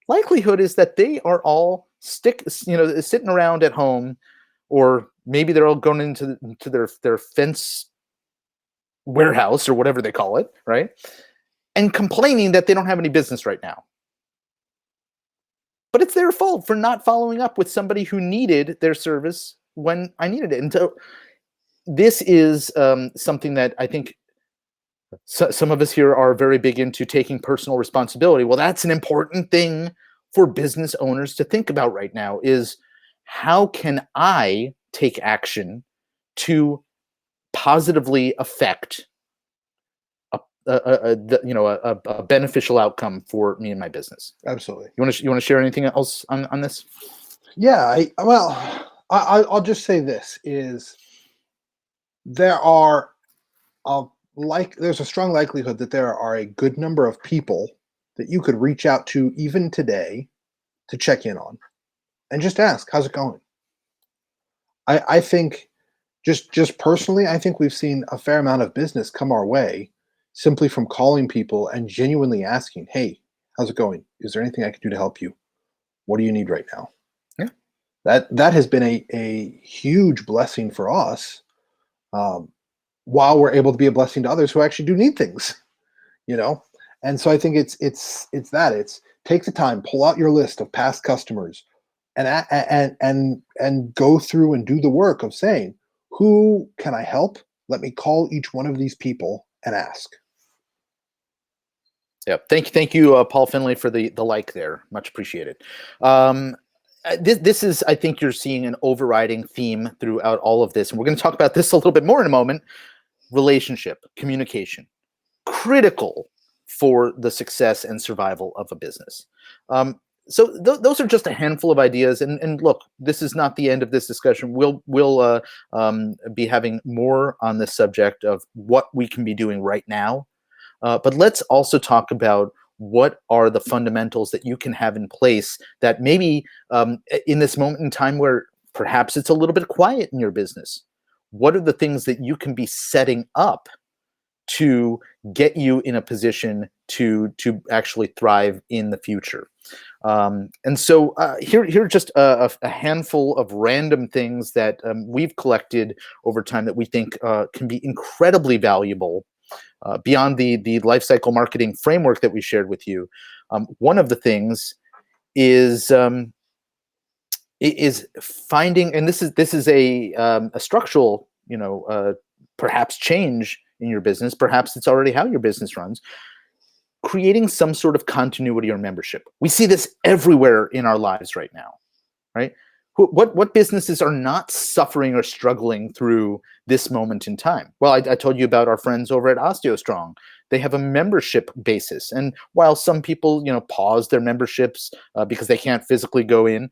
Likelihood is that they are all sitting around at home, or maybe they're all going into their fence warehouse or whatever they call it, right? And complaining that they don't have any business right now. But it's their fault for not following up with somebody who needed their service when I needed it. And so this is something that I think some of us here are very big into, taking personal responsibility. Well, that's an important thing for business owners to think about right now, is how can I take action to positively affect a beneficial outcome for me and my business. Absolutely. You want to share anything else on this? Yeah. Well, I'll just say this is there are there's a strong likelihood that there are a good number of people that you could reach out to even today to check in on and just ask, how's it going? I think just personally, I think we've seen a fair amount of business come our way simply from calling people and genuinely asking, hey, how's it going? Is there anything I can do to help you? What do you need right now? Yeah. That has been a huge blessing for us, um, while we're able to be a blessing to others who actually do need things, you know. And so I think it's take the time, pull out your list of past customers, and go through and do the work of saying, who can I help? Let me call each one of these people and ask. Yeah, thank you, Paul Finley, for the like there. Much appreciated. This is, I think, you're seeing an overriding theme throughout all of this, and we're going to talk about this a little bit more in a moment. Relationship, communication, critical for the success and survival of a business. So those are just a handful of ideas, and look, this is not the end of this discussion. We'll be having more on this subject of what we can be doing right now. But let's also talk about what are the fundamentals that you can have in place that maybe in this moment in time where perhaps it's a little bit quiet in your business, what are the things that you can be setting up to get you in a position to actually thrive in the future? And so here are just a handful of random things that we've collected over time that we think can be incredibly valuable beyond the lifecycle marketing framework that we shared with you. One of the things is finding, and this is a structural, perhaps change in your business. Perhaps it's already how your business runs. Creating some sort of continuity or membership. We see this everywhere in our lives right now, right? What businesses are not suffering or struggling through this moment in time? Well, I told you about our friends over at OsteoStrong. They have a membership basis, and while some people, pause their memberships because they can't physically go in,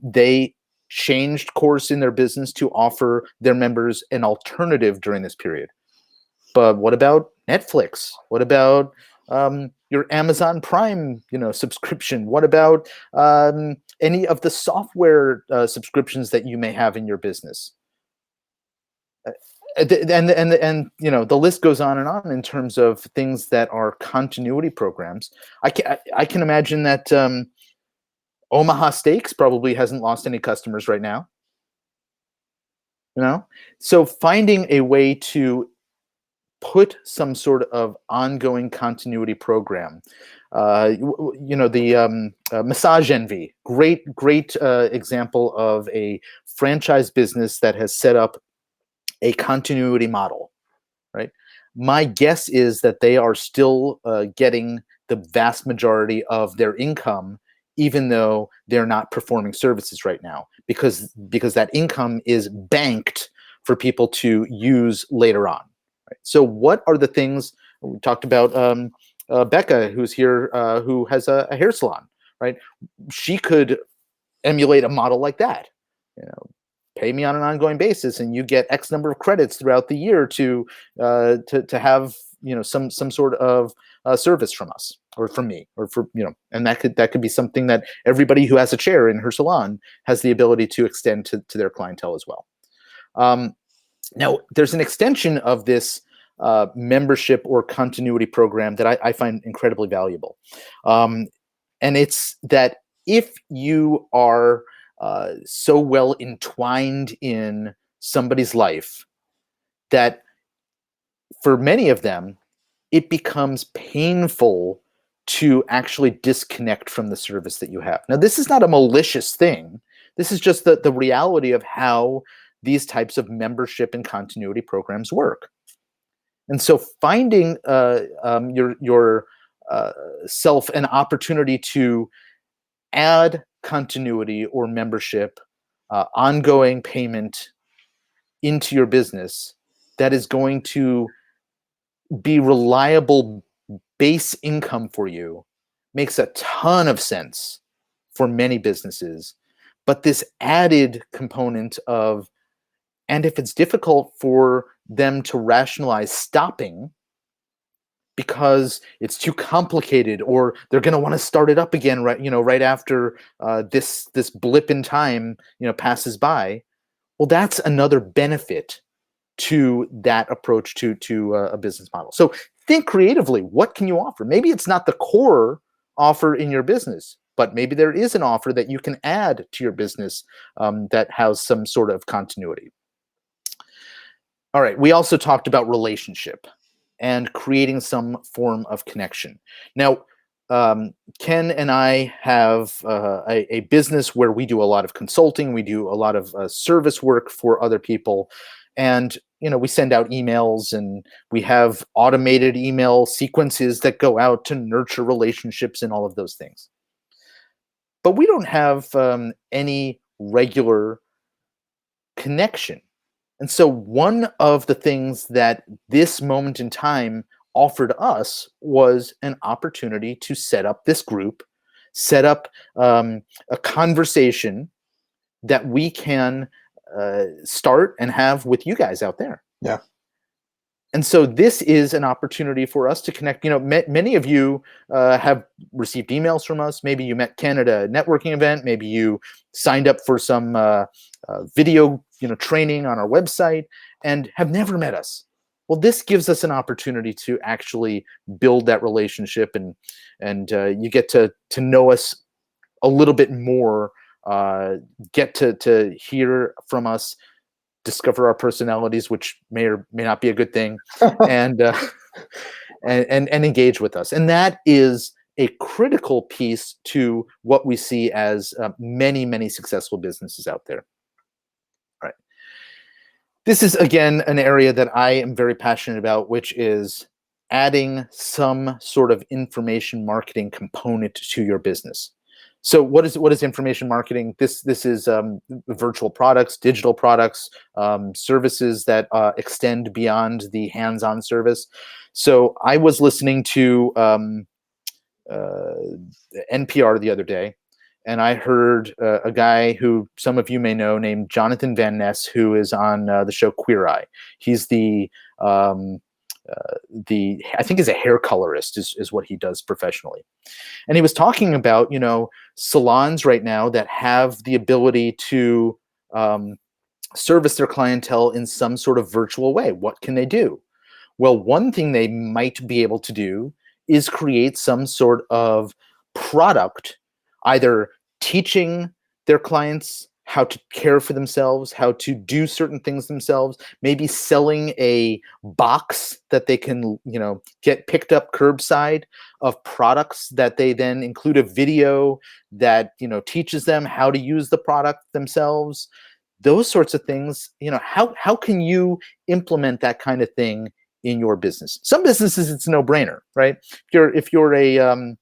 they changed course in their business to offer their members an alternative during this period. But what about Netflix? What about your Amazon Prime, subscription? What about any of the software subscriptions that you may have in your business? And the list goes on and on in terms of things that are continuity programs. I can imagine that Omaha Steaks probably hasn't lost any customers right now. So finding a way to put some sort of ongoing continuity program. The Massage Envy, great example of a franchise business that has set up a continuity model, right? My guess is that they are still getting the vast majority of their income, even though they're not performing services right now, because that income is banked for people to use later on. Right? So what are the things we talked about? Becca, who's here, who has a hair salon, right? She could emulate a model like that. Pay me on an ongoing basis, and you get X number of credits throughout the year to have some sort of service from us or from me or and that could be something that everybody who has a chair in her salon has the ability to extend to their clientele as well. Now, there's an extension of this membership or continuity program that I find incredibly valuable. And it's that if you are so well entwined in somebody's life that for many of them, it becomes painful to actually disconnect from the service that you have. Now, this is not a malicious thing. This is just the reality of how these types of membership and continuity programs work. And so finding your self an opportunity to add continuity or membership, ongoing payment into your business that is going to be reliable base income for you makes a ton of sense for many businesses. but this added component of, and if it's difficult for them to rationalize stopping because it's too complicated, or they're going to want to start it up again, right after this blip in time, passes by. Well, that's another benefit to that approach to a business model. So think creatively. What can you offer? Maybe it's not the core offer in your business, but maybe there is an offer that you can add to your business that has some sort of continuity. All right. We also talked about relationship and creating some form of connection. Now, Ken and I have a business where we do a lot of consulting. We do a lot of service work for other people. And, we send out emails, and we have automated email sequences that go out to nurture relationships and all of those things. But we don't have any regular connection. And so one of the things that this moment in time offered us was an opportunity to set up this group, set up a conversation that we can start and have with you guys out there. Yeah. And so this is an opportunity for us to connect. Many of you have received emails from us. Maybe you met Ken at a networking event. Maybe you signed up for some video, training on our website and have never met us. Well, this gives us an opportunity to actually build that relationship, and you get to know us a little bit more, get to hear from us, discover our personalities, which may or may not be a good thing, and engage with us. And that is a critical piece to what we see as many, many successful businesses out there. All right. This is, again, an area that I am very passionate about, which is adding some sort of information marketing component to your business. So what is information marketing? This is virtual products, digital products, services that extend beyond the hands-on service. So I was listening to NPR the other day, and I heard a guy who some of you may know named Jonathan Van Ness, who is on the show Queer Eye. He's I think is a hair colorist is what he does professionally. And he was talking about, salons right now that have the ability to service their clientele in some sort of virtual way. What can they do? Well, one thing they might be able to do is create some sort of product, either teaching their clients how to care for themselves, how to do certain things themselves, maybe selling a box that they can, get picked up curbside of products that they then include a video that, teaches them how to use the product themselves. Those sorts of things, how can you implement that kind of thing in your business? Some businesses, it's a no-brainer, right? If you're an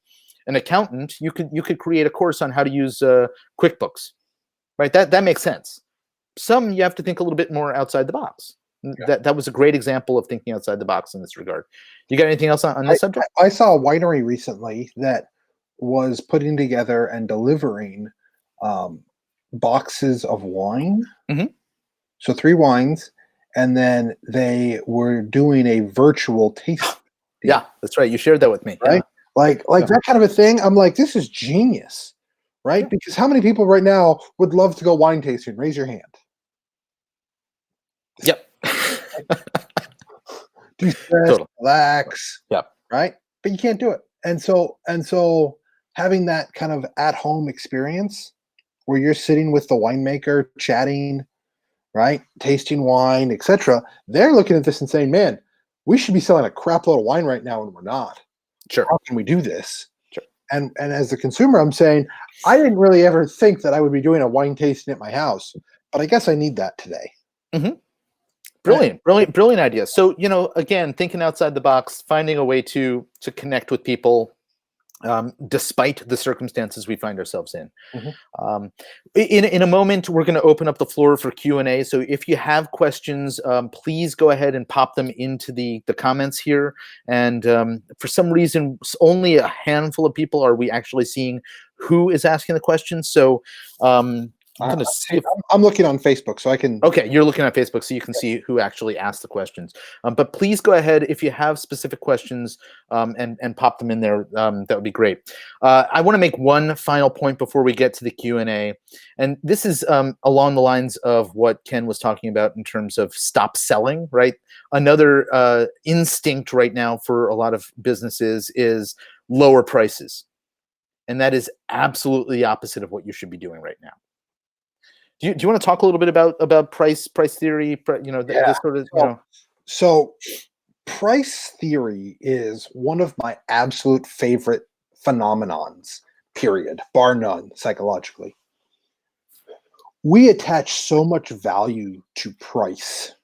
accountant, you could create a course on how to use QuickBooks. Right, that makes sense. Some you have to think a little bit more outside the box. Yeah. That was a great example of thinking outside the box in this regard. You got anything else on this subject? I saw a winery recently that was putting together and delivering boxes of wine. Mm-hmm. So 3 wines, and then they were doing a virtual tasting. Yeah, that's right. You shared that with me. Right? Yeah. Like that kind of a thing. I'm like, this is genius. Right? Because how many people right now would love to go wine tasting? Raise your hand. Yep. De-stress, totally. Relax. Yep. Right? But you can't do it. And so having that kind of at-home experience where you're sitting with the winemaker, chatting, right? Tasting wine, etc. They're looking at this and saying, man, we should be selling a crap load of wine right now, and we're not. Sure. How can we do this? And as a consumer, I'm saying, I didn't really ever think that I would be doing a wine tasting at my house, but I guess I need that today. Mm-hmm. Brilliant idea. So, again, thinking outside the box, finding a way to connect with people, despite the circumstances we find ourselves in. Mm-hmm. In a moment, we're going to open up the floor for Q&A. So if you have questions, please go ahead and pop them into the comments here. And for some reason, only a handful of people are we actually seeing who is asking the questions. So I'm gonna see if I'm looking on Facebook, so I can. Okay, you're looking at Facebook, so you can see who actually asked the questions. But please go ahead if you have specific questions and pop them in there. That would be great. I want to make one final point before we get to the Q&A, and this is along the lines of what Ken was talking about in terms of stop selling. Right, another instinct right now for a lot of businesses is lower prices, and that is absolutely the opposite of what you should be doing right now. Do you want to talk a little bit about price theory? This sort of So price theory is one of my absolute favorite phenomenons. Period, bar none. Psychologically, we attach so much value to price.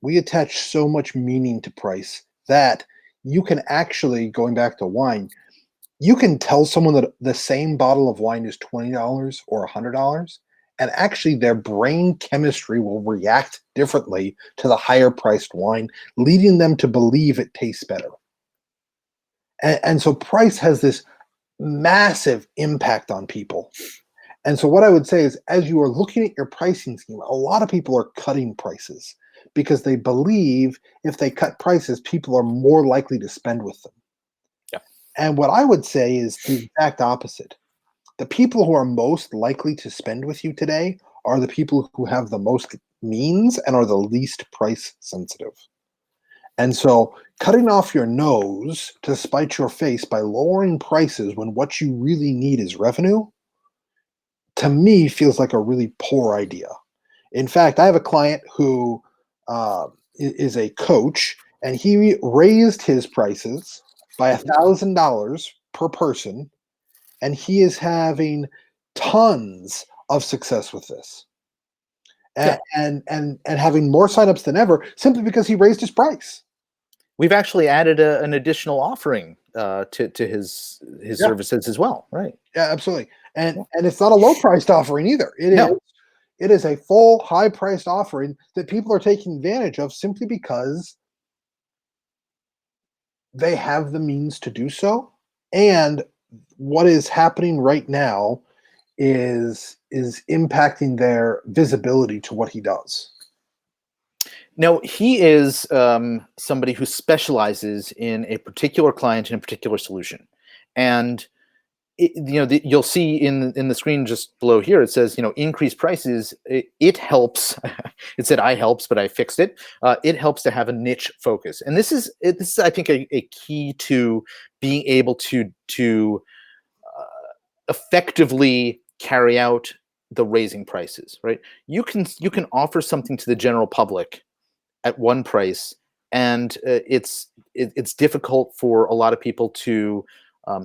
We attach so much meaning to price that you can actually, going back to wine, you can tell someone that the same bottle of wine is $20 or $100. And actually, their brain chemistry will react differently to the higher priced wine, leading them to believe it tastes better. And so, price has this massive impact on people. And so, what I would say is, as you are looking at your pricing scheme, a lot of people are cutting prices because they believe if they cut prices, people are more likely to spend with them. Yeah. And what I would say is the exact opposite. The people who are most likely to spend with you today are the people who have the most means and are the least price sensitive. And so cutting off your nose to spite your face by lowering prices when what you really need is revenue, to me, feels like a really poor idea. In fact, I have a client who is a coach, and he raised his prices by $1,000 per person, and he is having tons of success with this, and having more signups than ever simply because he raised his price. We've actually added an additional offering to his services as well, right? Yeah, absolutely. And it's not a low priced offering either. It is a full high priced offering that people are taking advantage of simply because they have the means to do so. And what is happening right now is impacting their visibility to what he does. Now, he is somebody who specializes in a particular client and a particular solution. And you'll see in the screen just below here, it says, increase prices. It helps. It said I helps, but I fixed it. It helps to have a niche focus. And this is I think, a key to being able to effectively carry out the raising prices, right? You can offer something to the general public at one price, and it's difficult for a lot of people to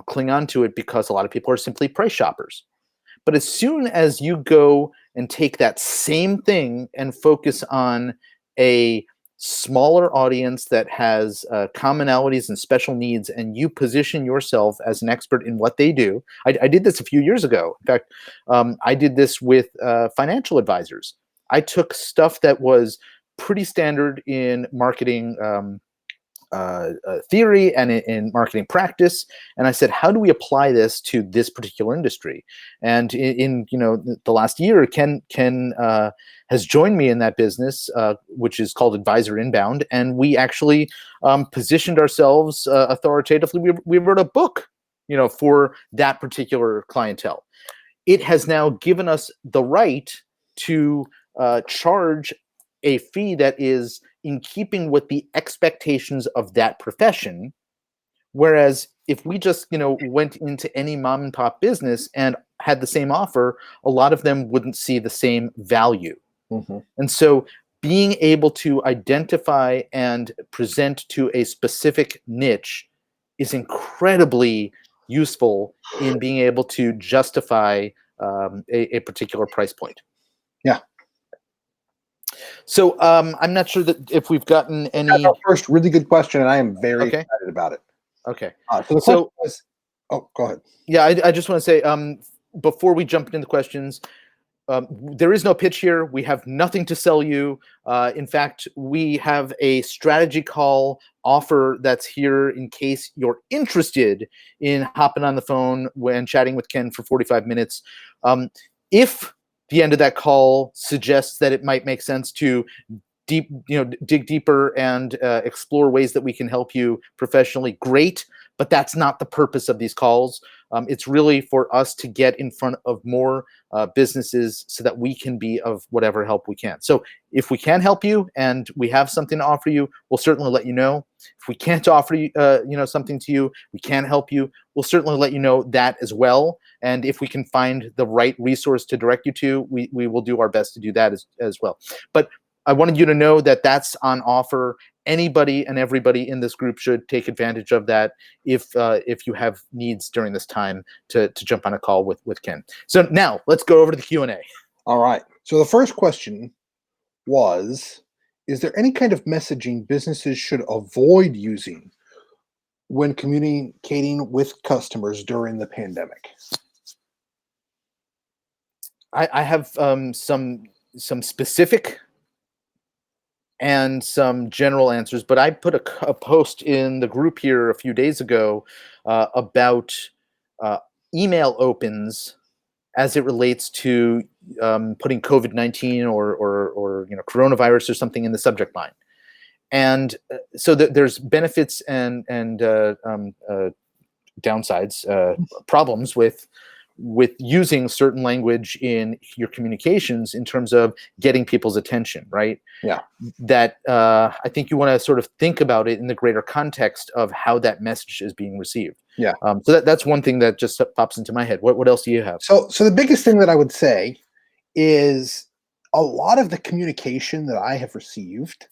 cling on to it because a lot of people are simply price shoppers. But as soon as you go and take that same thing and focus on a smaller audience that has commonalities and special needs, and you position yourself as an expert in what they do. I did this a few years ago. In fact, I did this with financial advisors. I took stuff that was pretty standard in marketing theory and in marketing practice, and I said, how do we apply this to this particular industry? And in the last year, Ken has joined me in that business, which is called Advisor Inbound, and we actually positioned ourselves authoritatively. We wrote a book, for that particular clientele. It has now given us the right to charge a fee that is in keeping with the expectations of that profession. Whereas if we just, went into any mom and pop business and had the same offer, a lot of them wouldn't see the same value. Mm-hmm. And so being able to identify and present to a specific niche is incredibly useful in being able to justify a particular price point. Yeah. So I'm not sure that if we've gotten any. That's our first really good question, and I am very excited about it. Okay. So the question was, oh, go ahead. Yeah, I just want to say before we jump into the questions, there is no pitch here. We have nothing to sell you. In fact, we have a strategy call offer that's here in case you're interested in hopping on the phone when chatting with Ken for 45 minutes. If the end of that call suggests that it might make sense to dig deeper and explore ways that we can help you professionally, great. But that's not the purpose of these calls. It's really for us to get in front of more businesses so that we can be of whatever help we can. So if we can help you and we have something to offer you, we'll certainly let you know. If we can't offer you, something to you, we can help you, we'll certainly let you know that as well. And if we can find the right resource to direct you to, we will do our best to do that as well. But I wanted you to know that that's on offer. Anybody and everybody in this group should take advantage of that if you have needs during this time to jump on a call with Ken. So now let's go over to the Q&A. All right. So the first question was, is there any kind of messaging businesses should avoid using when communicating with customers during the pandemic? I have some specific and some general answers, but I put a post in the group here a few days ago about email opens as it relates to putting COVID-19 or coronavirus or something in the subject line. And so there's benefits and downsides, problems with using certain language in your communications in terms of getting people's attention, right? Yeah. That I think you want to sort of think about it in the greater context of how that message is being received. Yeah. So that's one thing that just pops into my head. What else do you have? So the biggest thing that I would say is a lot of the communication that I have received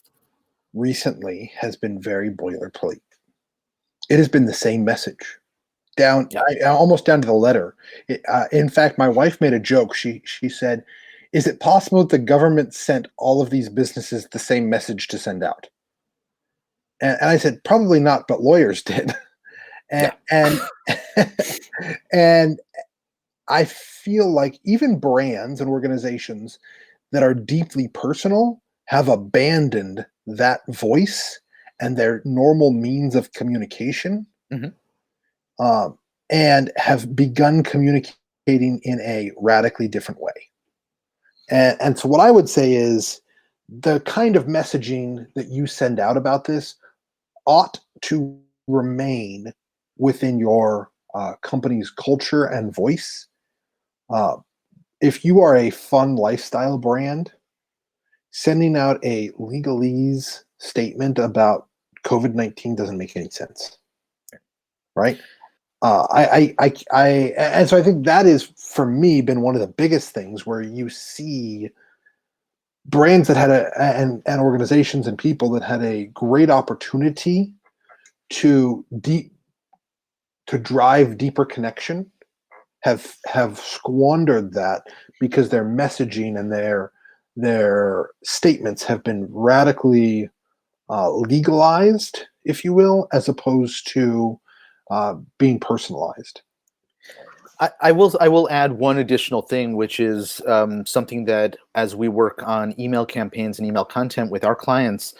recently has been very boilerplate. It has been the same message. Almost down to the letter. In fact, my wife made a joke. She said, "Is it possible that the government sent all of these businesses the same message to send out?" And I said, "Probably not, but lawyers did." And and I feel like even brands and organizations that are deeply personal have abandoned that voice and their normal means of communication. Mm-hmm. And have begun communicating in a radically different way. And so what I would say is the kind of messaging that you send out about this ought to remain within your company's culture and voice. If you are a fun lifestyle brand, sending out a legalese statement about COVID-19 doesn't make any sense, right? And so I think that is, for me, been one of the biggest things where you see brands that had and organizations and people that had a great opportunity to drive deeper connection have squandered that because their messaging and their statements have been radically legalized, if you will, as opposed to being personalized. I will add one additional thing, which is something that, as we work on email campaigns and email content with our clients,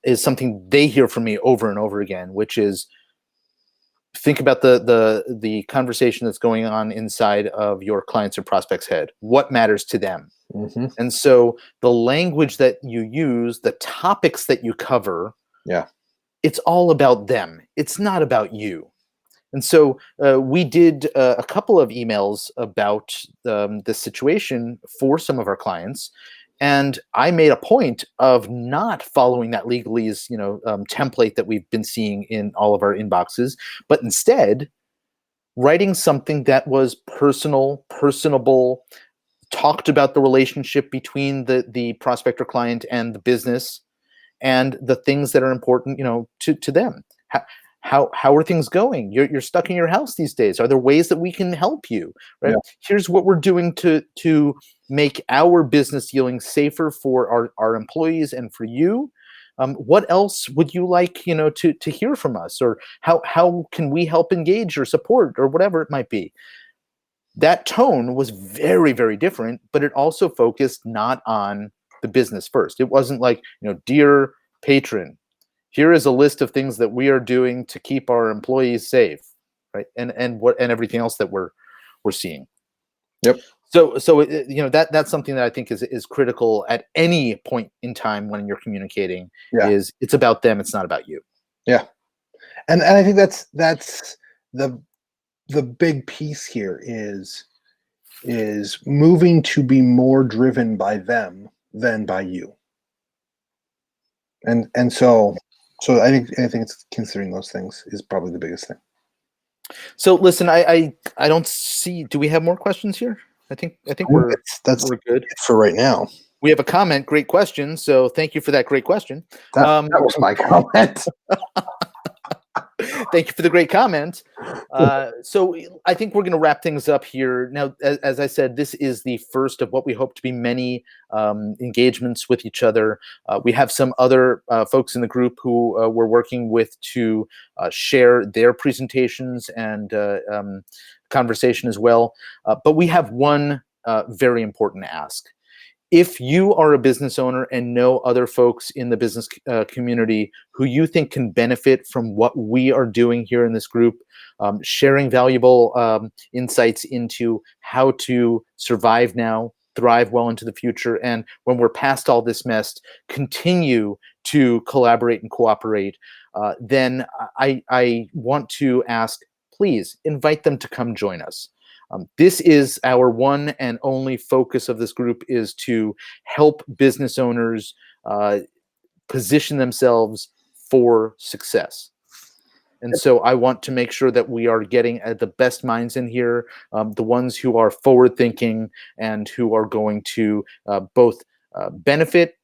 is something they hear from me over and over again, which is think about the conversation that's going on inside of your clients or prospects' head. What matters to them? Mm-hmm. And so the language that you use, the topics that you cover, it's all about them. It's not about you. And so we did a couple of emails about this situation for some of our clients. And I made a point of not following that legalese, template that we've been seeing in all of our inboxes, but instead writing something that was personable, talked about the relationship between the prospect or client and the business, and the things that are important, to them. How are things going? You're stuck in your house these days. Are there ways that we can help you? Right? Yeah. Here's what we're doing to make our business dealing safer for our employees and for you. What else would you like, to hear from us? Or how can we help engage or support or whatever it might be? That tone was very, very different, but it also focused not on the business first. It wasn't like, dear patron, here is a list of things that we are doing to keep our employees safe, right? And everything else that we're seeing. Yep. That's something that I think is critical at any point in time when you're communicating. Yeah. Is it's about them, it's not about you. Yeah, and I think that's the big piece here is moving to be more driven by them than by you. And so I think it's considering those things is probably the biggest thing. So listen, I don't see. Do we have more questions here? I think we're good for right now. We have a comment. Great question. So thank you for that great question. That was my comment. Thank you for the great comment. So I think we're going to wrap things up here. Now, as I said, this is the first of what we hope to be many engagements with each other. We have some other folks in the group who we're working with to share their presentations and conversation as well. But we have one very important ask. If you are a business owner and know other folks in the business community who you think can benefit from what we are doing here in this group, sharing valuable insights into how to survive now, thrive well into the future, and when we're past all this mess, continue to collaborate and cooperate, then I want to ask, please invite them to come join us. This is our one and only focus of this group, is to help business owners position themselves for success. And so I want to make sure that we are getting the best minds in here, the ones who are forward thinking and who are going to both benefit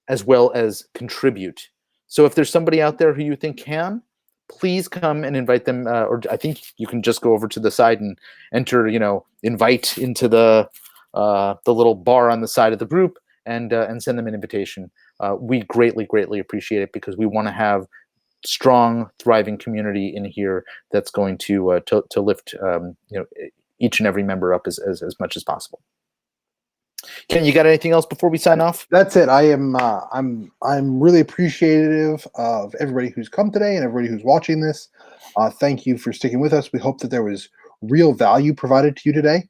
as well as contribute. So if there's somebody out there who you think can, please come and invite them, or I think you can just go over to the side and enter, invite into the little bar on the side of the group and send them an invitation. We greatly, greatly appreciate it because we want to have strong, thriving community in here that's going to lift each and every member up as much as possible. Ken, you got anything else before we sign off? That's it. I'm really appreciative of everybody who's come today and everybody who's watching this. Thank you for sticking with us. We hope that there was real value provided to you today.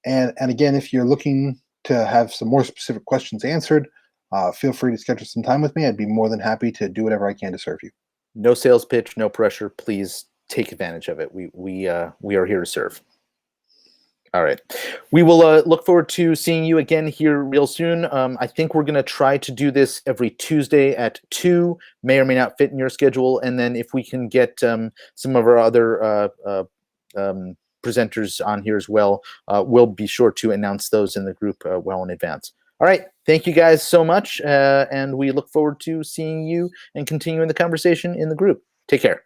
And again, if you're looking to have some more specific questions answered, feel free to schedule some time with me. I'd be more than happy to do whatever I can to serve you. No sales pitch, no pressure. Please take advantage of it. We are here to serve. All right. We will look forward to seeing you again here real soon. I think we're going to try to do this every Tuesday at 2, may or may not fit in your schedule. And then if we can get some of our other presenters on here as well, we'll be sure to announce those in the group well in advance. All right. Thank you guys so much. And we look forward to seeing you and continuing the conversation in the group. Take care.